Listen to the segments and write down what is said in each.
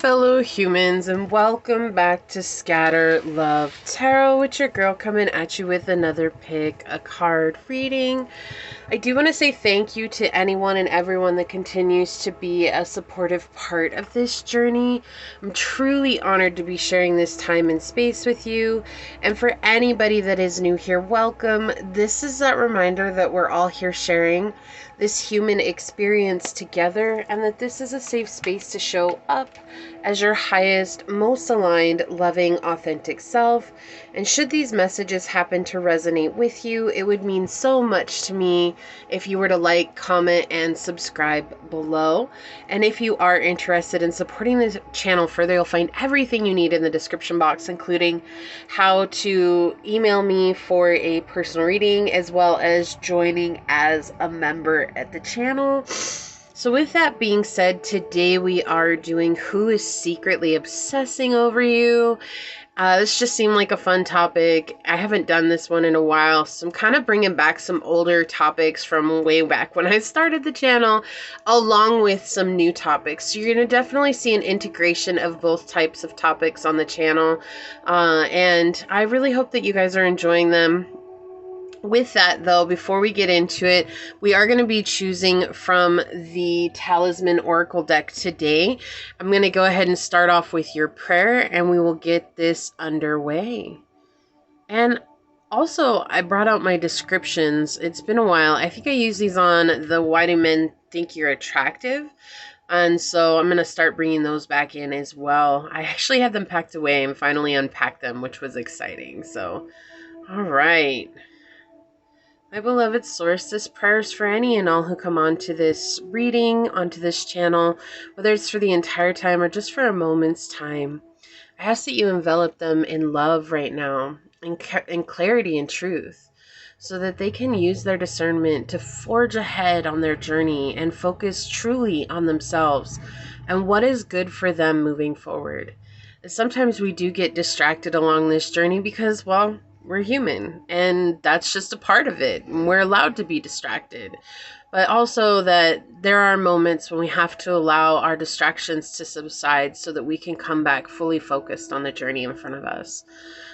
fellow humans, and welcome back to Scatter Love Tarot with your girl coming at you with another pick a card reading. I do want to say thank you to anyone and everyone that continues to be a supportive part of this journey. I'm truly honored to be sharing this time and space with you. And for anybody that is new here, welcome. This is that reminder that we're all here sharing this human experience together, and that this is a safe space to show up as your highest, most aligned, loving, authentic self. And should these messages happen to resonate with you, it would mean so much to me if you were to like, comment, and subscribe below. And if you are interested in supporting this channel further, you'll find everything you need in the description box, including how to email me for a personal reading, as well as joining as a member at the channel. So with that being said, today we are doing Who is Secretly Obsessing Over You? This just seemed like a fun topic. I haven't done this one in a while, so I'm kind of bringing back some older topics from way back when I started the channel, along with some new topics. So you're going to definitely see an integration of both types of topics on the channel, and I really hope that you guys are enjoying them. With that, though, before we get into it, we are going to be choosing from the Talisman Oracle deck today. I'm going to go ahead and start off with your prayer, and we will get this underway. And also, I brought out my descriptions. It's been a while. I think I use these on the Why Do Men Think You're Attractive? And so I'm going to start bringing those back in as well. I actually had them packed away and finally unpacked them, which was exciting. So, all right. My beloved source, this prayer is for any and all who come onto this reading, onto this channel, whether it's for the entire time or just for a moment's time. I ask that you envelop them in love right now, in clarity and truth, so that they can use their discernment to forge ahead on their journey and focus truly on themselves and what is good for them moving forward. Sometimes we do get distracted along this journey because, well, we're human, and that's just a part of it. We're allowed to be distracted, but also that there are moments when we have to allow our distractions to subside so that we can come back fully focused on the journey in front of us.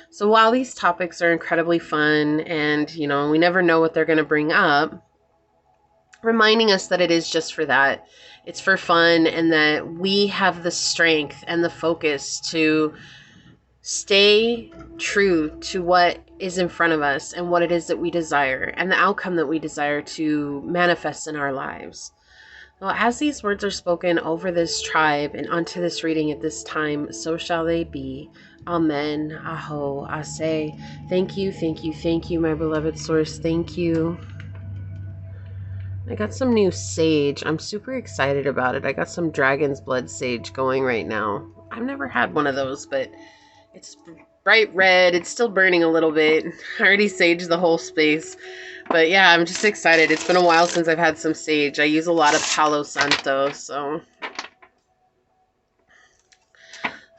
So while these topics are incredibly fun and, we never know what they're going to bring up, reminding us that it is just for that. It's for fun, and that we have the strength and the focus to stay true to what is in front of us and what it is that we desire and the outcome that we desire to manifest in our lives. Well, as these words are spoken over this tribe and onto this reading at this time, so shall they be. Amen. Aho. Ase. Thank you, thank you, thank you, my beloved source. Thank you. I got some new sage. I'm super excited about it. I got some dragon's blood sage going right now. I've never had one of those, but it's bright red. It's still burning a little bit. I already saged the whole space. But yeah, I'm just excited. It's been a while since I've had some sage. I use a lot of Palo Santo, so.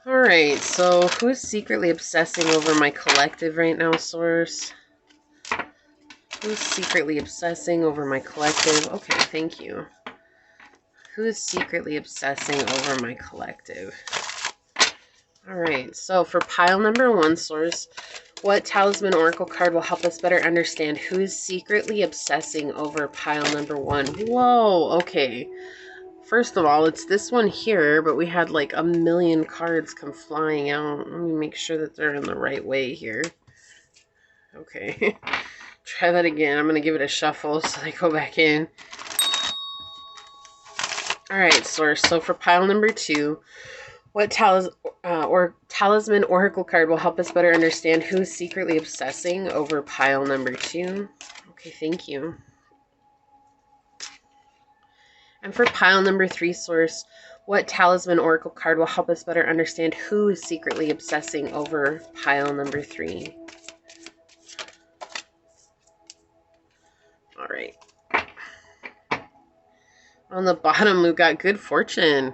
Alright, so who's secretly obsessing over my collective right now, source? Who's secretly obsessing over my collective? Okay, thank you. Who's secretly obsessing over my collective? Alright, so for pile number 1, source, what Talisman Oracle card will help us better understand who is secretly obsessing over pile number 1? Whoa, okay. First of all, it's this one here, but we had like a million cards come flying out. Let me make sure that they're in the right way here. Okay. Try that again. I'm going to give it a shuffle so they go back in. Alright, source, so for pile number 2, what Talisman Oracle card will help us better understand who is secretly obsessing over pile number 2? Okay, thank you. And for pile number 3, source, what Talisman Oracle card will help us better understand who is secretly obsessing over pile number 3? All right. On the bottom, we've got good fortune.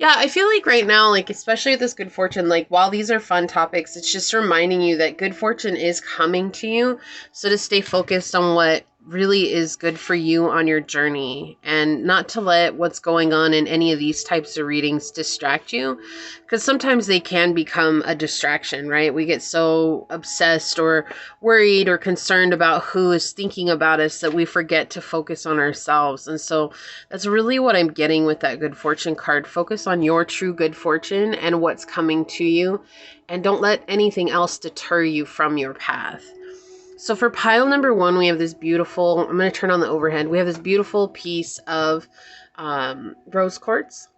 Yeah, I feel like right now, like, especially with this good fortune, like, while these are fun topics, it's just reminding you that good fortune is coming to you. So to stay focused on what really is good for you on your journey, and not to let what's going on in any of these types of readings distract you, because sometimes they can become a distraction, right? We get so obsessed or worried or concerned about who is thinking about us that we forget to focus on ourselves. And so that's really what I'm getting with that good fortune card. Focus on your true good fortune and what's coming to you, and don't let anything else deter you from your path. So for pile number 1, we have this beautiful, I'm going to turn on the overhead. We have this beautiful piece of rose quartz.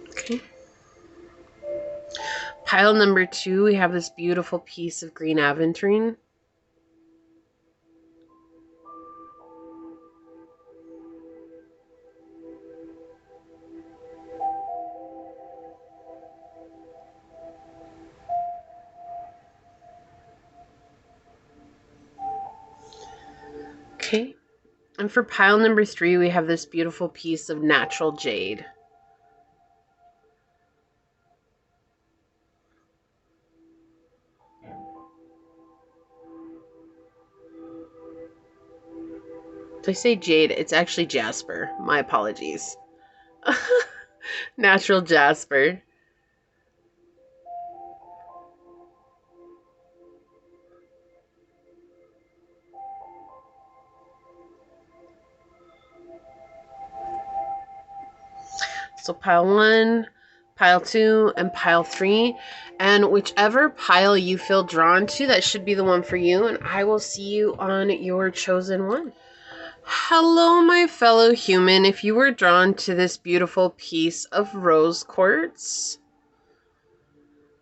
Okay. Pile number 2, we have this beautiful piece of green aventurine. Okay. And for pile number 3, we have this beautiful piece of natural jade. Did I say jade? It's actually jasper. My apologies. Natural jasper. So pile 1, pile 2, and pile 3. And whichever pile you feel drawn to, that should be the one for you. And I will see you on your chosen one. Hello, my fellow human. If you were drawn to this beautiful piece of rose quartz,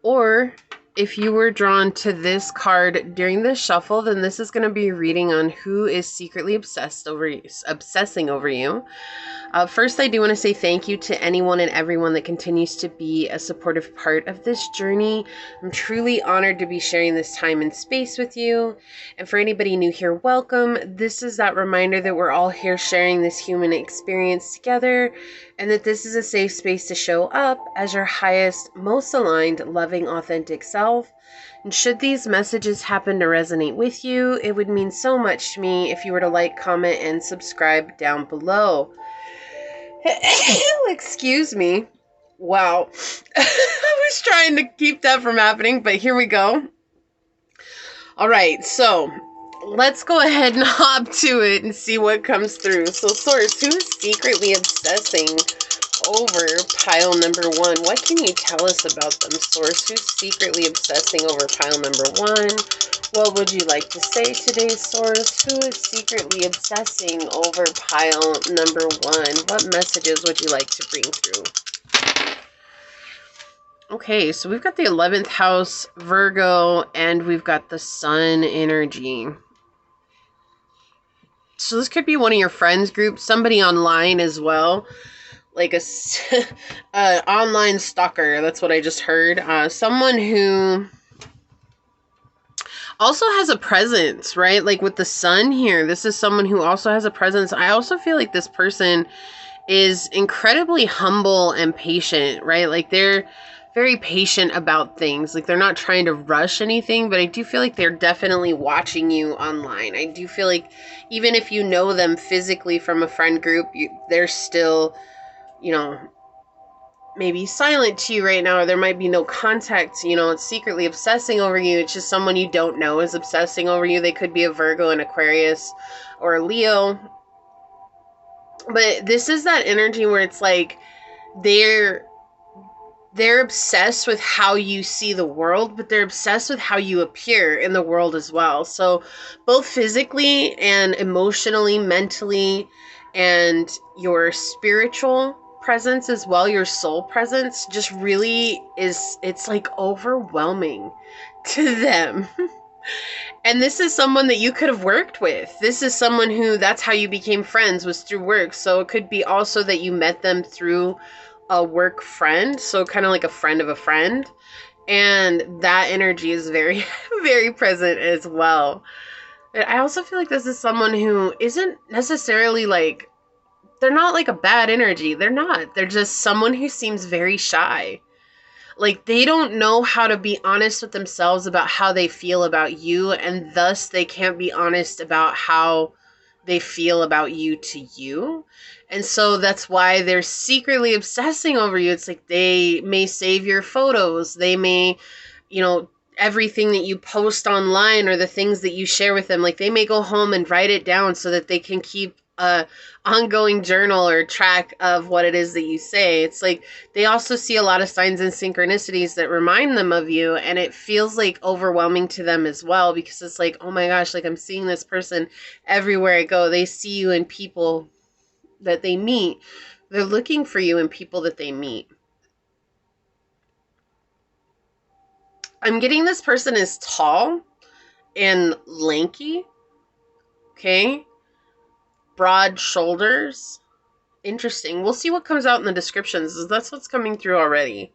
or if you were drawn to this card during the shuffle, then this is going to be a reading on who is secretly obsessing over you. First, I do want to say thank you to anyone and everyone that continues to be a supportive part of this journey. I'm truly honored to be sharing this time and space with you. And for anybody new here, welcome. This is that reminder that we're all here sharing this human experience together, and that this is a safe space to show up as your highest, most aligned, loving, authentic self. And should these messages happen to resonate with you, it would mean so much to me if you were to like, comment, and subscribe down below. Excuse me. Wow. I was trying to keep that from happening, but here we go. All right, so let's go ahead and hop to it and see what comes through. So, Source, who is secretly obsessing over pile number 1? What can you tell us about them, Source? Who's secretly obsessing over pile number 1? What would you like to say today, Source? Who is secretly obsessing over pile number 1? What messages would you like to bring through? Okay, so we've got the 11th house, Virgo, and we've got the Sun energy. So this could be one of your friends groups, somebody online as well. Like a online stalker, that's what I just heard. Someone who also has a presence, right? Like with the sun here, this is someone who also has a presence. I also feel like this person is incredibly humble and patient, right? Like they're very patient about things. Like they're not trying to rush anything, but I do feel like they're definitely watching you online. I do feel like even if you know them physically from a friend group, they're still, you know, maybe silent to you right now, or there might be no contact, you know, it's secretly obsessing over you. It's just someone you don't know is obsessing over you. They could be a Virgo, an Aquarius, or a Leo. But this is that energy where it's like they're obsessed with how you see the world, but they're obsessed with how you appear in the world as well. So both physically and emotionally, mentally, and your spiritual presence as well, your soul presence just really is, it's like overwhelming to them. And this is someone that you could have worked with. This is someone who, that's how you became friends, was through work. So it could be also that you met them through a work friend, so kind of like a friend of a friend. And that energy is very, very present as well. I also feel like this is someone who isn't necessarily like, they're not like a bad energy. They're not. They're just someone who seems very shy. Like they don't know how to be honest with themselves about how they feel about you, and thus they can't be honest about how they feel about you to you. And so that's why they're secretly obsessing over you. It's like they may save your photos. They may, you know, everything that you post online or the things that you share with them, like they may go home and write it down so that they can keep a ongoing journal or track of what it is that you say. It's like they also see a lot of signs and synchronicities that remind them of you, and it feels like overwhelming to them as well, because it's like, oh my gosh, like I'm seeing this person everywhere I go. They see you in people that they meet. They're looking for you in people that they meet. I'm getting this person is tall and lanky. Okay. Broad shoulders. Interesting. We'll see what comes out in the descriptions. That's what's coming through already.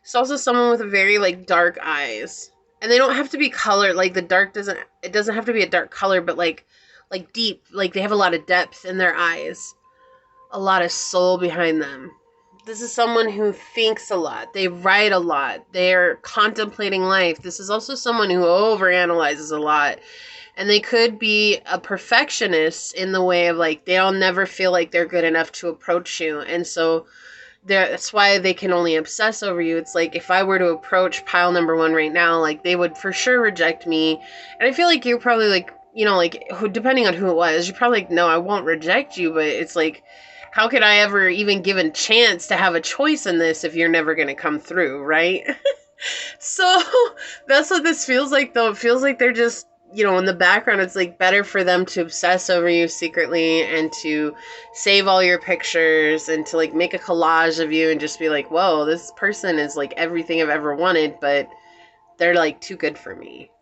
It's also someone with very like dark eyes. And they don't have to be colored. Like the dark it doesn't have to be a dark color, but like deep. Like they have a lot of depth in their eyes. A lot of soul behind them. This is someone who thinks a lot. They write a lot. They're contemplating life. This is also someone who overanalyzes a lot. And they could be a perfectionist in the way of like, they'll never feel like they're good enough to approach you. And so that's why they can only obsess over you. It's like, if I were to approach pile number one right now, like they would for sure reject me. And I feel like you're probably like, you know, like depending on who it was, you're probably like, no, I won't reject you. But it's like, how could I ever even give a chance to have a choice in this if you're never going to come through, right? So that's what this feels like, though. It feels like they're just, you know, in the background, it's like better for them to obsess over you secretly and to save all your pictures and to like make a collage of you and just be like, whoa, this person is like everything I've ever wanted, but they're like too good for me.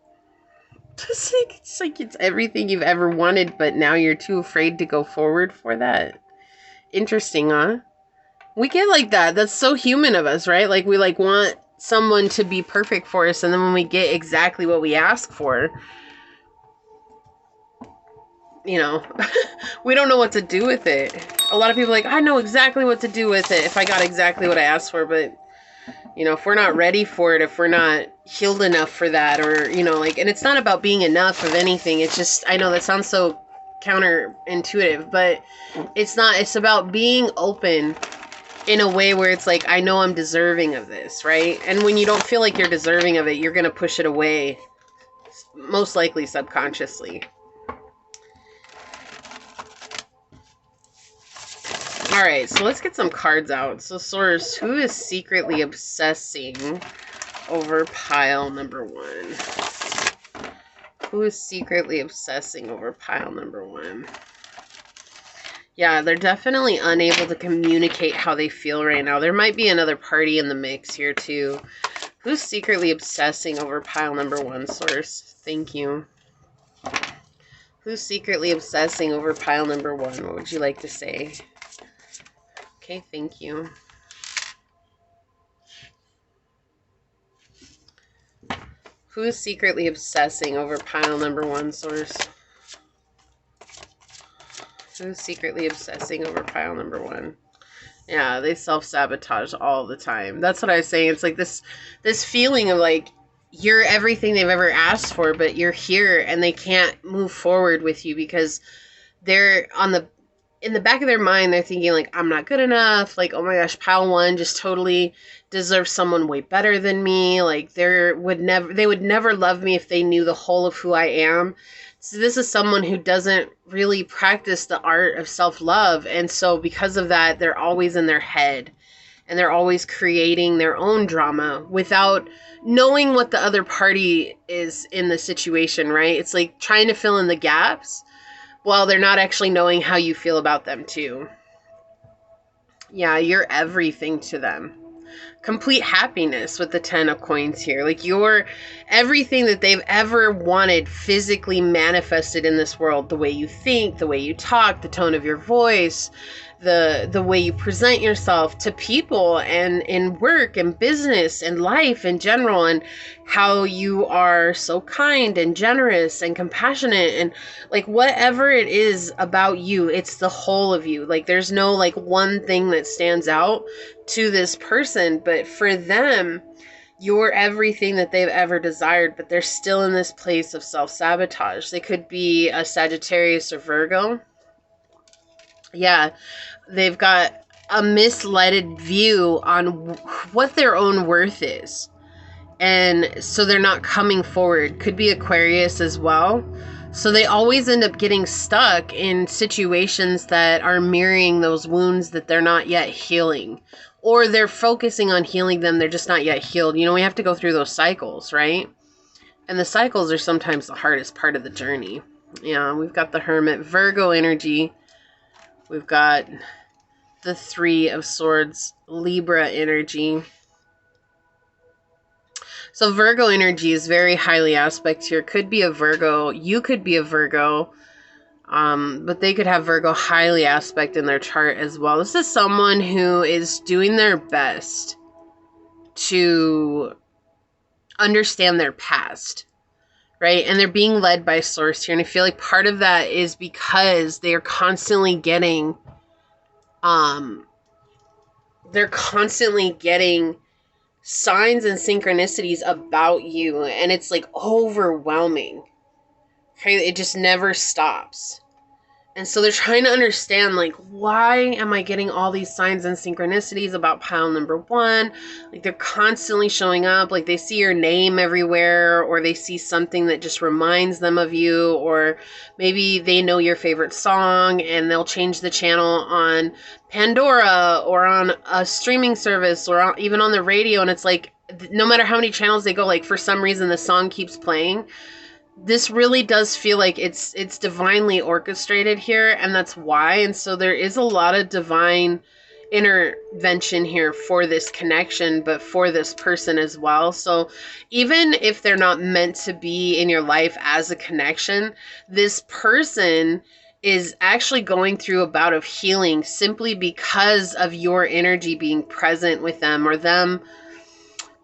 It's like it's everything you've ever wanted, but now you're too afraid to go forward for that. Interesting, huh? We get like that. That's so human of us, right? Like we like want someone to be perfect for us, and then when we get exactly what we ask for, you know, we don't know what to do with it. A lot of people are like, I know exactly what to do with it if I got exactly what I asked for, but you know, if we're not ready for it, if we're not healed enough for that, or, you know, like, and it's not about being enough of anything. It's just, I know that sounds so counterintuitive, but it's not. It's about being open in a way where it's like, I know I'm deserving of this, right? And when you don't feel like you're deserving of it, you're going to push it away, most likely subconsciously. All right, so let's get some cards out. So, Source, who is secretly obsessing over pile number one? Who is secretly obsessing over pile number one? Yeah, they're definitely unable to communicate how they feel right now. There might be another party in the mix here, too. Who's secretly obsessing over pile number one, Source? Thank you. Who's secretly obsessing over pile number one? What would you like to say? Okay, thank you. Who is secretly obsessing over pile number one, Source? Who's secretly obsessing over pile number one? Yeah, they self-sabotage all the time. That's what I was saying. It's like this feeling of like, you're everything they've ever asked for, but you're here and they can't move forward with you because they're in the back of their mind, they're thinking like, I'm not good enough. Like, oh my gosh, pile one just totally deserves someone way better than me. Like they would never love me if they knew the whole of who I am. So this is someone who doesn't really practice the art of self-love. And so because of that, they're always in their head and they're always creating their own drama without knowing what the other party is in the situation, right? It's like trying to fill in the gaps while they're not actually knowing how you feel about them too. Yeah, you're everything to them. Complete happiness with the 10 of coins here. Like you're everything that they've ever wanted physically manifested in this world. The way you think, the way you talk, the tone of your voice, the way you present yourself to people and in work and business and life in general, and how you are so kind and generous and compassionate, and like whatever it is about you, it's the whole of you. Like there's no like one thing that stands out to this person, but for them, you're everything that they've ever desired, but they're still in this place of self-sabotage. They could be a Sagittarius or Virgo. Yeah, they've got a misled view on what their own worth is. And so they're not coming forward. Could be Aquarius as well. So they always end up getting stuck in situations that are mirroring those wounds that they're not yet healing. Or they're focusing on healing them, they're just not yet healed. You know, we have to go through those cycles, right? And the cycles are sometimes the hardest part of the journey. Yeah, we've got the Hermit, Virgo energy. We've got the Three of Swords, Libra energy. So Virgo energy is very highly aspect here. Could be a Virgo. You could be a Virgo. But they could have Virgo highly aspect in their chart as well. This is someone who is doing their best to understand their past, right? And they're being led by source here. And I feel like part of that is because they are constantly getting, signs and synchronicities about you. And it's like overwhelming. Okay, it just never stops. And so they're trying to understand, like, why am I getting all these signs and synchronicities about pile number one? Like, they're constantly showing up. Like, they see your name everywhere, or they see something that just reminds them of you, or maybe they know your favorite song, and they'll change the channel on Pandora, or on a streaming service, or even on the radio, and it's like, no matter how many channels they go, like, for some reason, the song keeps playing. This really does feel like it's divinely orchestrated here, and that's why. And so there is a lot of divine intervention here for this connection, but for this person as well. So even if they're not meant to be in your life as a connection, this person is actually going through a bout of healing simply because of your energy being present with them, or them.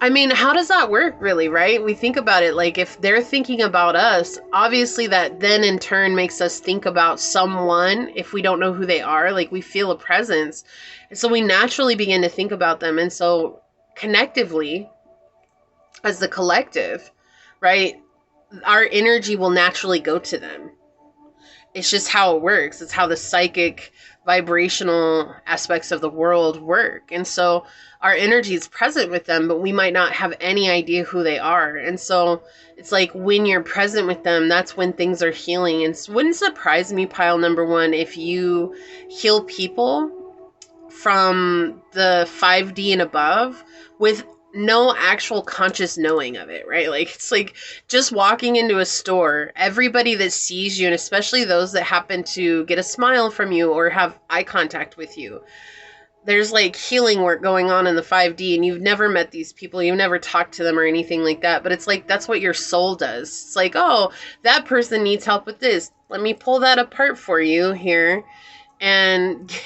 I mean, how does that work really, right? We think about it like if they're thinking about us, obviously that then in turn makes us think about someone if we don't know who they are. Like we feel a presence. And so we naturally begin to think about them. And so connectively, as the collective, right, our energy will naturally go to them. It's just how it works. It's how the psychic vibrational aspects of the world work. And so our energy is present with them, but we might not have any idea who they are. And so it's like when you're present with them, that's when things are healing. And it wouldn't surprise me, pile number one, if you heal people from the 5D and above with no actual conscious knowing of it, right? Like it's like just walking into a store, everybody that sees you, and especially those that happen to get a smile from you or have eye contact with you, there's like healing work going on in the 5D, and you've never met these people, you've never talked to them or anything like that, but it's like that's what your soul does. It's like, oh, that person needs help with this, let me pull that apart for you here and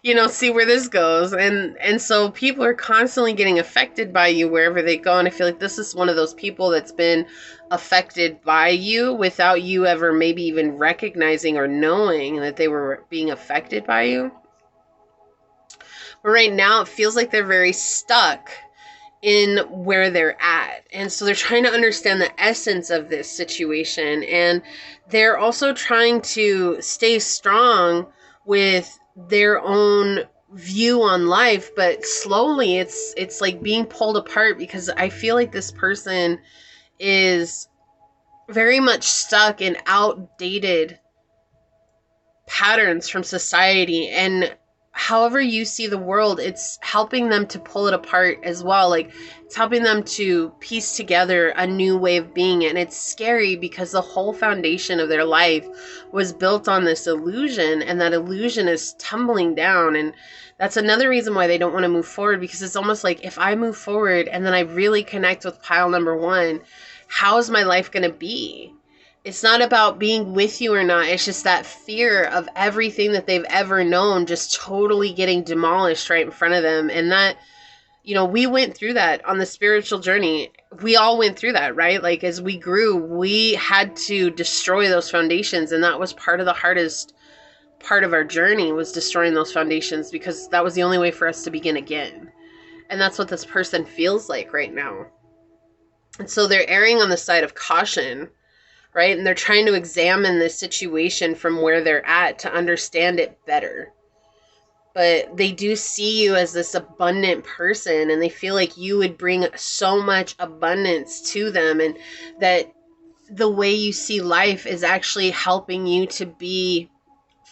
you know, see where this goes. And so people are constantly getting affected by you wherever they go, and I feel like this is one of those people that's been affected by you without you ever maybe even recognizing or knowing that they were being affected by you. But right now it feels like they're very stuck in where they're at. And so they're trying to understand the essence of this situation, and they're also trying to stay strong with their own view on life, but slowly it's like being pulled apart, because I feel like this person is very much stuck in outdated patterns from society, and however you see the world, it's helping them to pull it apart as well. Like it's helping them to piece together a new way of being. And it's scary because the whole foundation of their life was built on this illusion, and that illusion is tumbling down. And that's another reason why they don't want to move forward, because it's almost like if I move forward and then I really connect with pile number one, how is my life going to be? It's not about being with you or not. It's just that fear of everything that they've ever known just totally getting demolished right in front of them. And that, you know, we went through that on the spiritual journey. We all went through that, right? Like, as we grew, we had to destroy those foundations. And that was part of the hardest part of our journey, was destroying those foundations, because that was the only way for us to begin again. And that's what this person feels like right now. And so they're erring on the side of caution, right? And they're trying to examine this situation from where they're at to understand it better. But they do see you as this abundant person, and they feel like you would bring so much abundance to them, and that the way you see life is actually helping you to be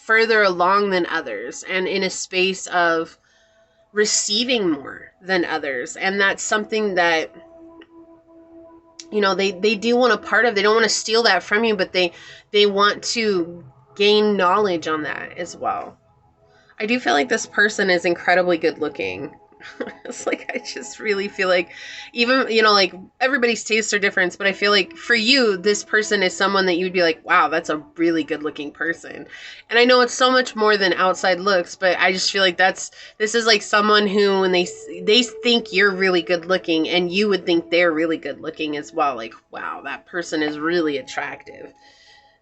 further along than others, and in a space of receiving more than others. And that's something that, you know, they do want a part of. They don't want to steal that from you, but they want to gain knowledge on that as well. I do feel like this person is incredibly good looking. It's like, I just really feel like, even, you know, like, everybody's tastes are different, but I feel like for you, this person is someone that you'd be like, wow, that's a really good looking person. And I know it's so much more than outside looks, but I just feel like this is like someone who, when they think you're really good looking, and you would think they're really good looking as well. Like, wow, that person is really attractive.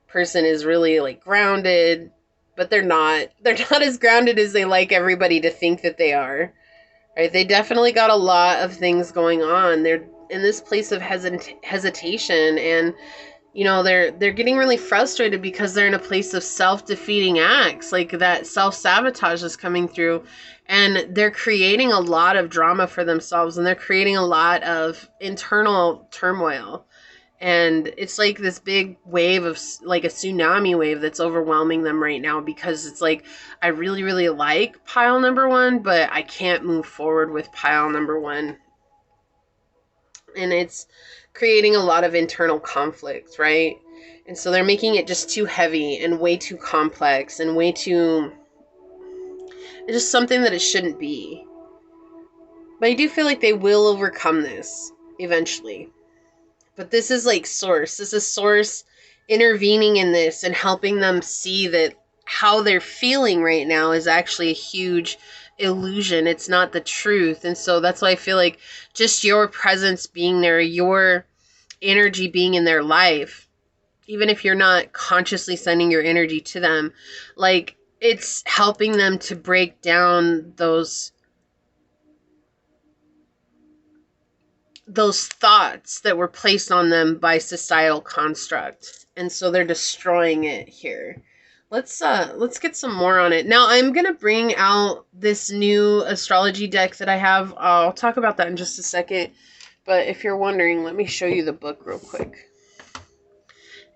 Person is really, like, grounded, but they're not as grounded as they like everybody to think that they are. Right? They definitely got a lot of things going on. They're in this place of hesitation, and, you know, they're getting really frustrated because they're in a place of self-defeating acts, like that self-sabotage is coming through, and they're creating a lot of drama for themselves, and they're creating a lot of internal turmoil. And it's like this big wave of, like, a tsunami wave that's overwhelming them right now, because it's like, I really, really like pile number one, but I can't move forward with pile number one. And it's creating a lot of internal conflict, right? And so they're making it just too heavy and way too complex and way too, it's just something that it shouldn't be. But I do feel like they will overcome this eventually. But this is like Source. This is Source intervening in this and helping them see that how they're feeling right now is actually a huge illusion. It's not the truth. And so that's why I feel like just your presence being there, your energy being in their life, even if you're not consciously sending your energy to them, like, it's helping them to break down those thoughts that were placed on them by societal construct. And so they're destroying it here. Let's get some more on it. Now, I'm going to bring out this new astrology deck that I have. I'll talk about that in just a second. But if you're wondering, let me show you the book real quick.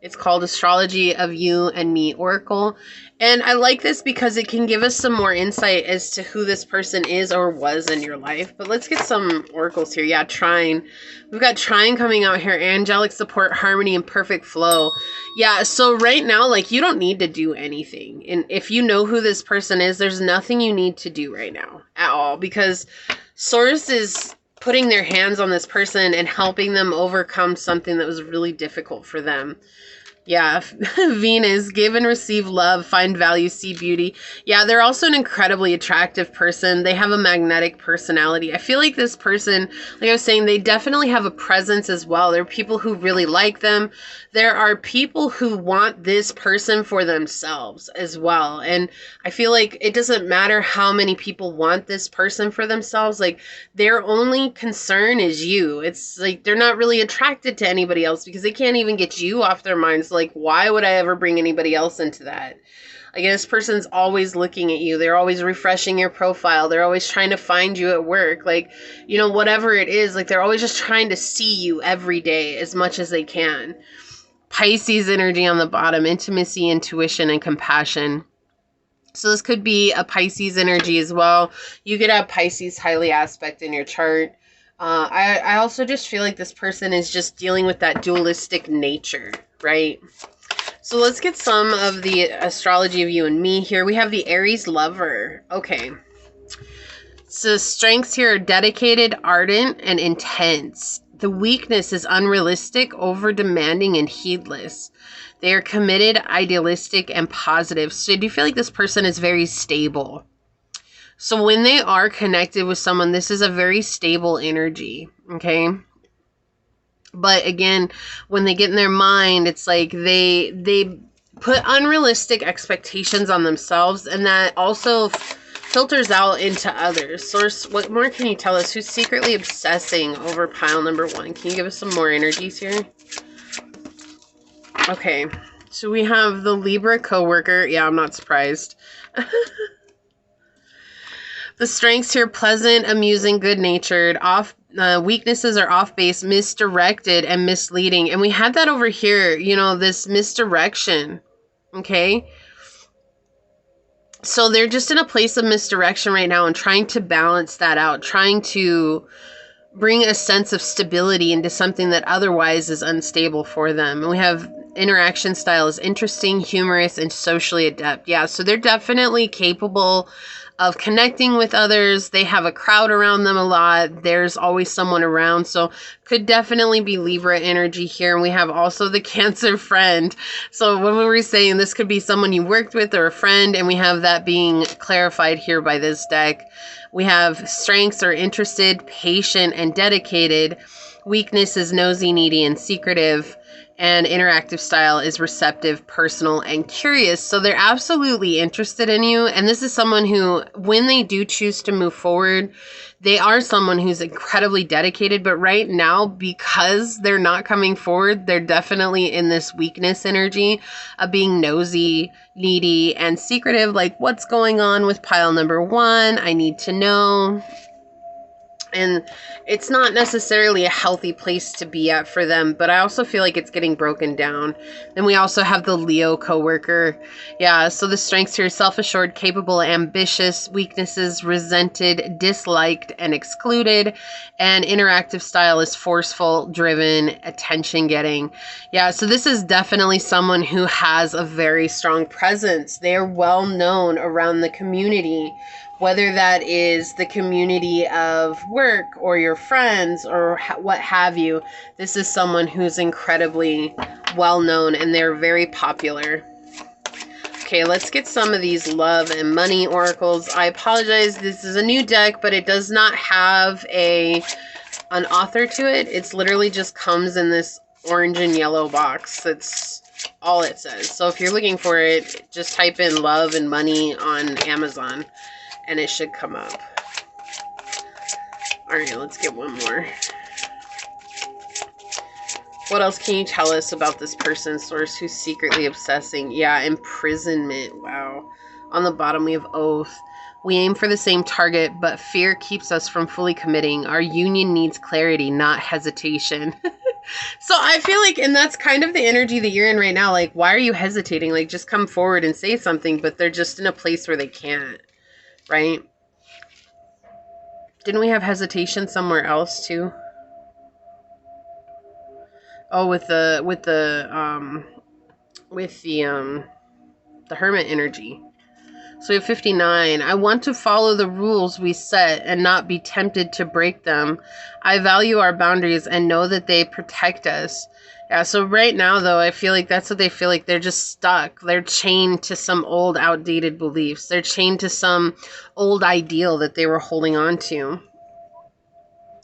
It's called Astrology of You and Me Oracle. And I like this because it can give us some more insight as to who this person is or was in your life. But let's get some oracles here. Yeah, Trine. We've got Trine coming out here. Angelic support, harmony, and perfect flow. Yeah, so right now, like, you don't need to do anything. And if you know who this person is, there's nothing you need to do right now at all. Because Source is putting their hands on this person and helping them overcome something that was really difficult for them. Yeah, Venus, give and receive love, find value, see beauty. Yeah, they're also an incredibly attractive person. They have a magnetic personality. I feel like this person, like I was saying, they definitely have a presence as well. There are people who really like them. There are people who want this person for themselves as well. And I feel like it doesn't matter how many people want this person for themselves. Like, their only concern is you. It's like they're not really attracted to anybody else because they can't even get you off their minds. Like, why would I ever bring anybody else into that? Like, this person's always looking at you. They're always refreshing your profile. They're always trying to find you at work. Like, you know, whatever it is, like, they're always just trying to see you every day as much as they can. Pisces energy on the bottom, intimacy, intuition, and compassion. So this could be a Pisces energy as well. You could have Pisces highly aspect in your chart. I also just feel like this person is just dealing with that dualistic nature, right? So let's get some of the astrology of you and me here. We have the Aries lover. Okay. So strengths here are dedicated, ardent, and intense. The weakness is unrealistic, over-demanding, and heedless. They are committed, idealistic, and positive. So I do feel like this person is very stable. So when they are connected with someone, this is a very stable energy, okay? But again, when they get in their mind, it's like they put unrealistic expectations on themselves, and that also filters out into others. Source, what more can you tell us? Who's secretly obsessing over pile number 1? Can you give us some more energies here? Okay, so we have the Libra coworker. Yeah, I'm not surprised. The strengths here: pleasant, amusing, good-natured. Weaknesses are off-base, misdirected, and misleading. And we had that over here, you know, this misdirection. Okay? So they're just in a place of misdirection right now and trying to balance that out, trying to bring a sense of stability into something that otherwise is unstable for them. And we have interaction style is interesting, humorous, and socially adept. Yeah, so they're definitely capable of connecting with others. They have a crowd around them a lot. There's always someone around. So could definitely be Libra energy here. And we have also the Cancer friend. So when we were saying this could be someone you worked with or a friend, and we have that being clarified here by this deck. We have strengths are interested, patient, and dedicated. Weakness is nosy, needy, and secretive. And interactive style is receptive, personal, and curious. So they're absolutely interested in you. And this is someone who, when they do choose to move forward, they are someone who's incredibly dedicated. But right now, because they're not coming forward, they're definitely in this weakness energy of being nosy, needy, and secretive. Like, what's going on with pile number 1? I need to know. And it's not necessarily a healthy place to be at for them, but I also feel like it's getting broken down. Then we also have the Leo coworker. Yeah, so the strengths here: self-assured, capable, ambitious. Weaknesses: resented, disliked, and excluded. And interactive style is forceful, driven, attention-getting. Yeah, so this is definitely someone who has a very strong presence. They are well known around the community, whether that is the community of work or your friends or what have you. This is someone who's incredibly well known and they're very popular. Okay, let's get some of these love and money oracles. I apologize, this is a new deck, but it does not have an author to it. It's literally just comes in this orange and yellow box. That's all it says. So if you're looking for it, just type in love and money on Amazon, and it should come up. All right, let's get one more. What else can you tell us about this person, source, who's secretly obsessing? Yeah, imprisonment. Wow. On the bottom, we have oath. We aim for the same target, but fear keeps us from fully committing. Our union needs clarity, not hesitation. So I feel like, and that's kind of the energy that you're in right now. Like, why are you hesitating? Like, just come forward and say something, but they're just in a place where they can't. Right? Didn't we have hesitation somewhere else too? Oh, with the hermit energy. So we have 59. I want to follow the rules we set and not be tempted to break them. I value our boundaries and know that they protect us. Yeah, so right now, though, I feel like that's what they feel like. They're just stuck. They're chained to some old, outdated beliefs. They're chained to some old ideal that they were holding on to.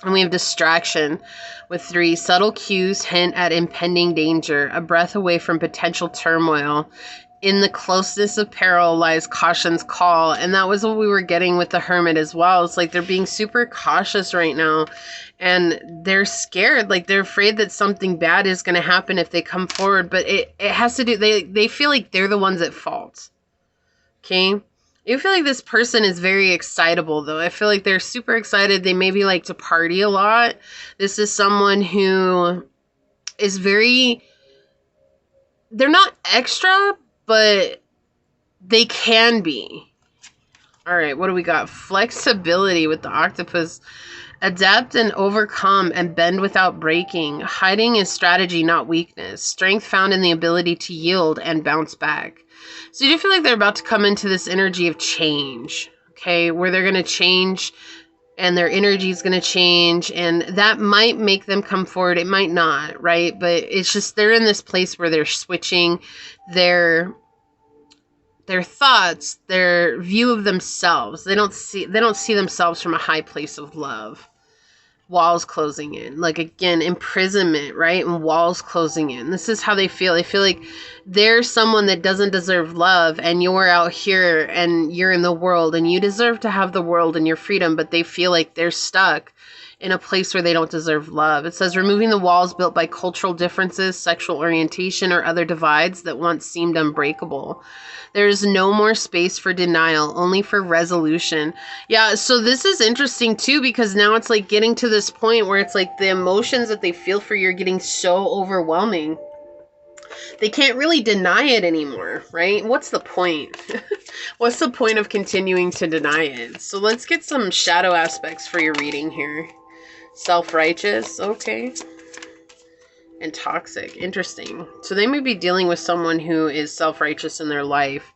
And we have distraction with 3. Subtle cues hint at impending danger. A breath away from potential turmoil. In the closeness of peril lies caution's call. And that was what we were getting with the hermit as well. It's like they're being super cautious right now. And they're scared, like they're afraid that something bad is going to happen if they come forward. But it has to do, they feel like they're the ones at fault. Okay? I feel like this person is very excitable, though. I feel like they're super excited. They maybe like to party a lot. This is someone who is very, they're not extra, but they can be. All right, what do we got? Flexibility with the octopus. Adapt and overcome and bend without breaking. Hiding is strategy, not weakness. Strength found in the ability to yield and bounce back. So you do feel like they're about to come into this energy of change, okay, where they're going to change and their energy is going to change, and that might make them come forward. It might not, right? But it's just they're in this place where they're switching their thoughts, their view of themselves. They don't see themselves from a high place of love. Walls closing in, like, again, imprisonment, right? And walls closing in. This is how they feel. They feel like there's someone that doesn't deserve love, and you're out here and you're in the world and you deserve to have the world and your freedom, but they feel like they're stuck in a place where they don't deserve love. It says removing the walls built by cultural differences, sexual orientation, or other divides that once seemed unbreakable. There is no more space for denial, only for resolution. Yeah, so this is interesting too, because now it's like getting to this point where it's like the emotions that they feel for you are getting so overwhelming. They can't really deny it anymore, right? What's the point? What's the point of continuing to deny it? So let's get some shadow aspects for your reading here. Self-righteous, okay. And toxic, interesting. So they may be dealing with someone who is self-righteous in their life,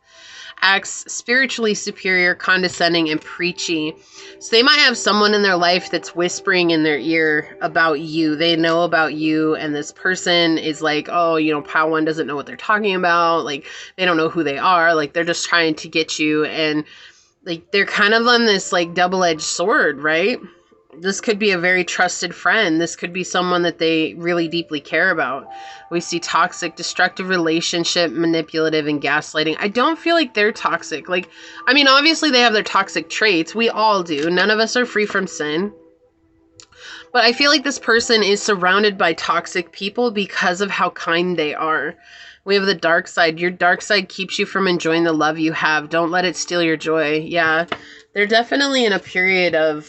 acts spiritually superior, condescending, and preachy. So they might have someone in their life that's whispering in their ear about you. They know about you, and this person is like, oh, you know, pile one doesn't know what they're talking about. Like, they don't know who they are. Like, they're just trying to get you, and like they're kind of on this like double-edged sword, right? This could be a very trusted friend. This could be someone that they really deeply care about. We see toxic, destructive relationship, manipulative, and gaslighting. I don't feel like they're toxic. Like, I mean, obviously they have their toxic traits. We all do. None of us are free from sin. But I feel like this person is surrounded by toxic people because of how kind they are. We have the dark side. Your dark side keeps you from enjoying the love you have. Don't let it steal your joy. Yeah, they're definitely in a period of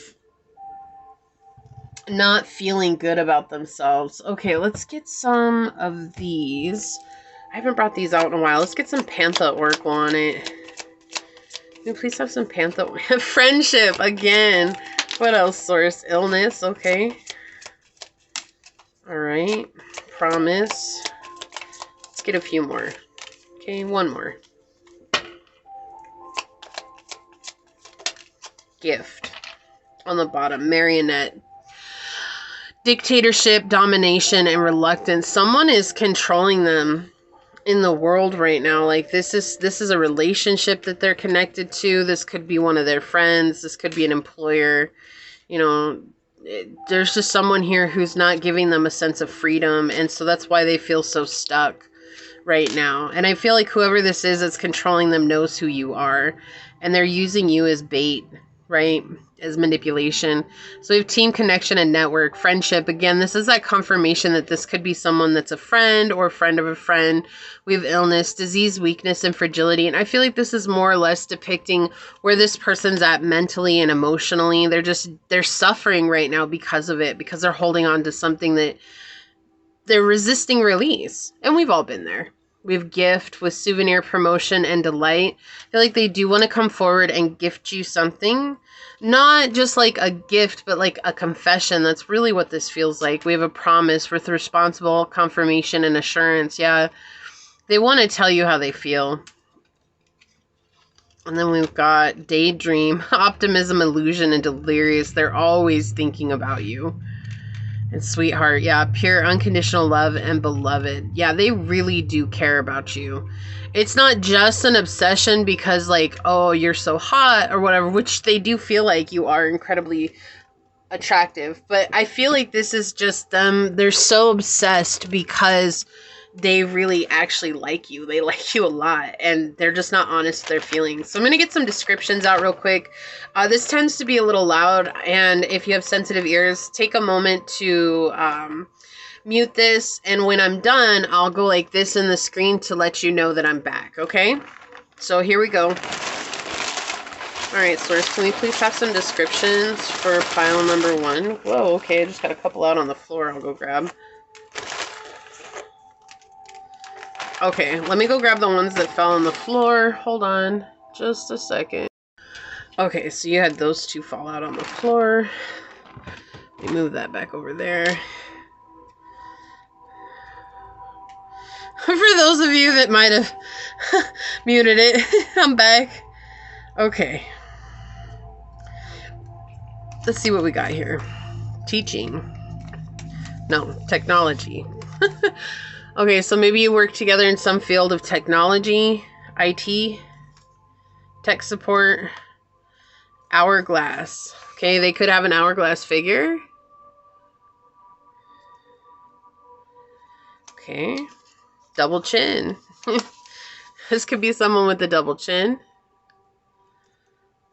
not feeling good about themselves. Okay, let's get some of these. I haven't brought these out in a while. Let's get some Pantha Oracle on it. Can you please have some Pantha? Friendship, again. What else, source? Illness, okay. Alright. Promise. Let's get a few more. Okay, one more. Gift. On the bottom, marionette. Dictatorship, domination, and reluctance. Someone is controlling them in the world right now. Like, this is a relationship that they're connected to. This could be one of their friends. This could be an employer. You know, there's just someone here who's not giving them a sense of freedom, and so that's why they feel so stuck right now. And I feel like whoever this is that's controlling them knows who you are, and they're using you as bait, right? As manipulation. So we have team, connection, and network. Friendship. Again, this is that confirmation that this could be someone that's a friend or a friend of a friend. We have illness, disease, weakness, and fragility. And I feel like this is more or less depicting where this person's at mentally and emotionally. They're suffering right now because of it, because they're holding on to something that they're resisting release. And we've all been there. We have gift with souvenir, promotion, and delight. I feel like they do want to come forward and gift you something. Not just like a gift, but like a confession. That's really what this feels like. We have a promise with responsible confirmation and assurance. Yeah, they want to tell you how they feel. And then we've got daydream, optimism, illusion, and delirious. They're always thinking about you. And sweetheart, yeah, pure unconditional love and beloved. Yeah, they really do care about you. It's not just an obsession because, like, oh, you're so hot or whatever, which they do feel like you are incredibly attractive. But I feel like this is just them. They're so obsessed because they really actually like you. They like you a lot, and they're just not honest with their feelings. So I'm going to get some descriptions out real quick. This tends to be a little loud, and if you have sensitive ears, take a moment to mute this, and when I'm done, I'll go like this in the screen to let you know that I'm back, okay? So here we go. Alright, source, can we please have some descriptions for pile number 1? Whoa, okay, I just got a couple out on the floor I'll go grab. Okay, let me go grab the ones that fell on the floor. Hold on just a second. Okay, so you had those two fall out on the floor. Let me move that back over there. For those of you that might have muted it, I'm back. Okay. Let's see what we got here. Teaching. No, technology. Okay, so maybe you work together in some field of technology, IT, tech support, hourglass. Okay, they could have an hourglass figure. Okay, double chin. This could be someone with a double chin.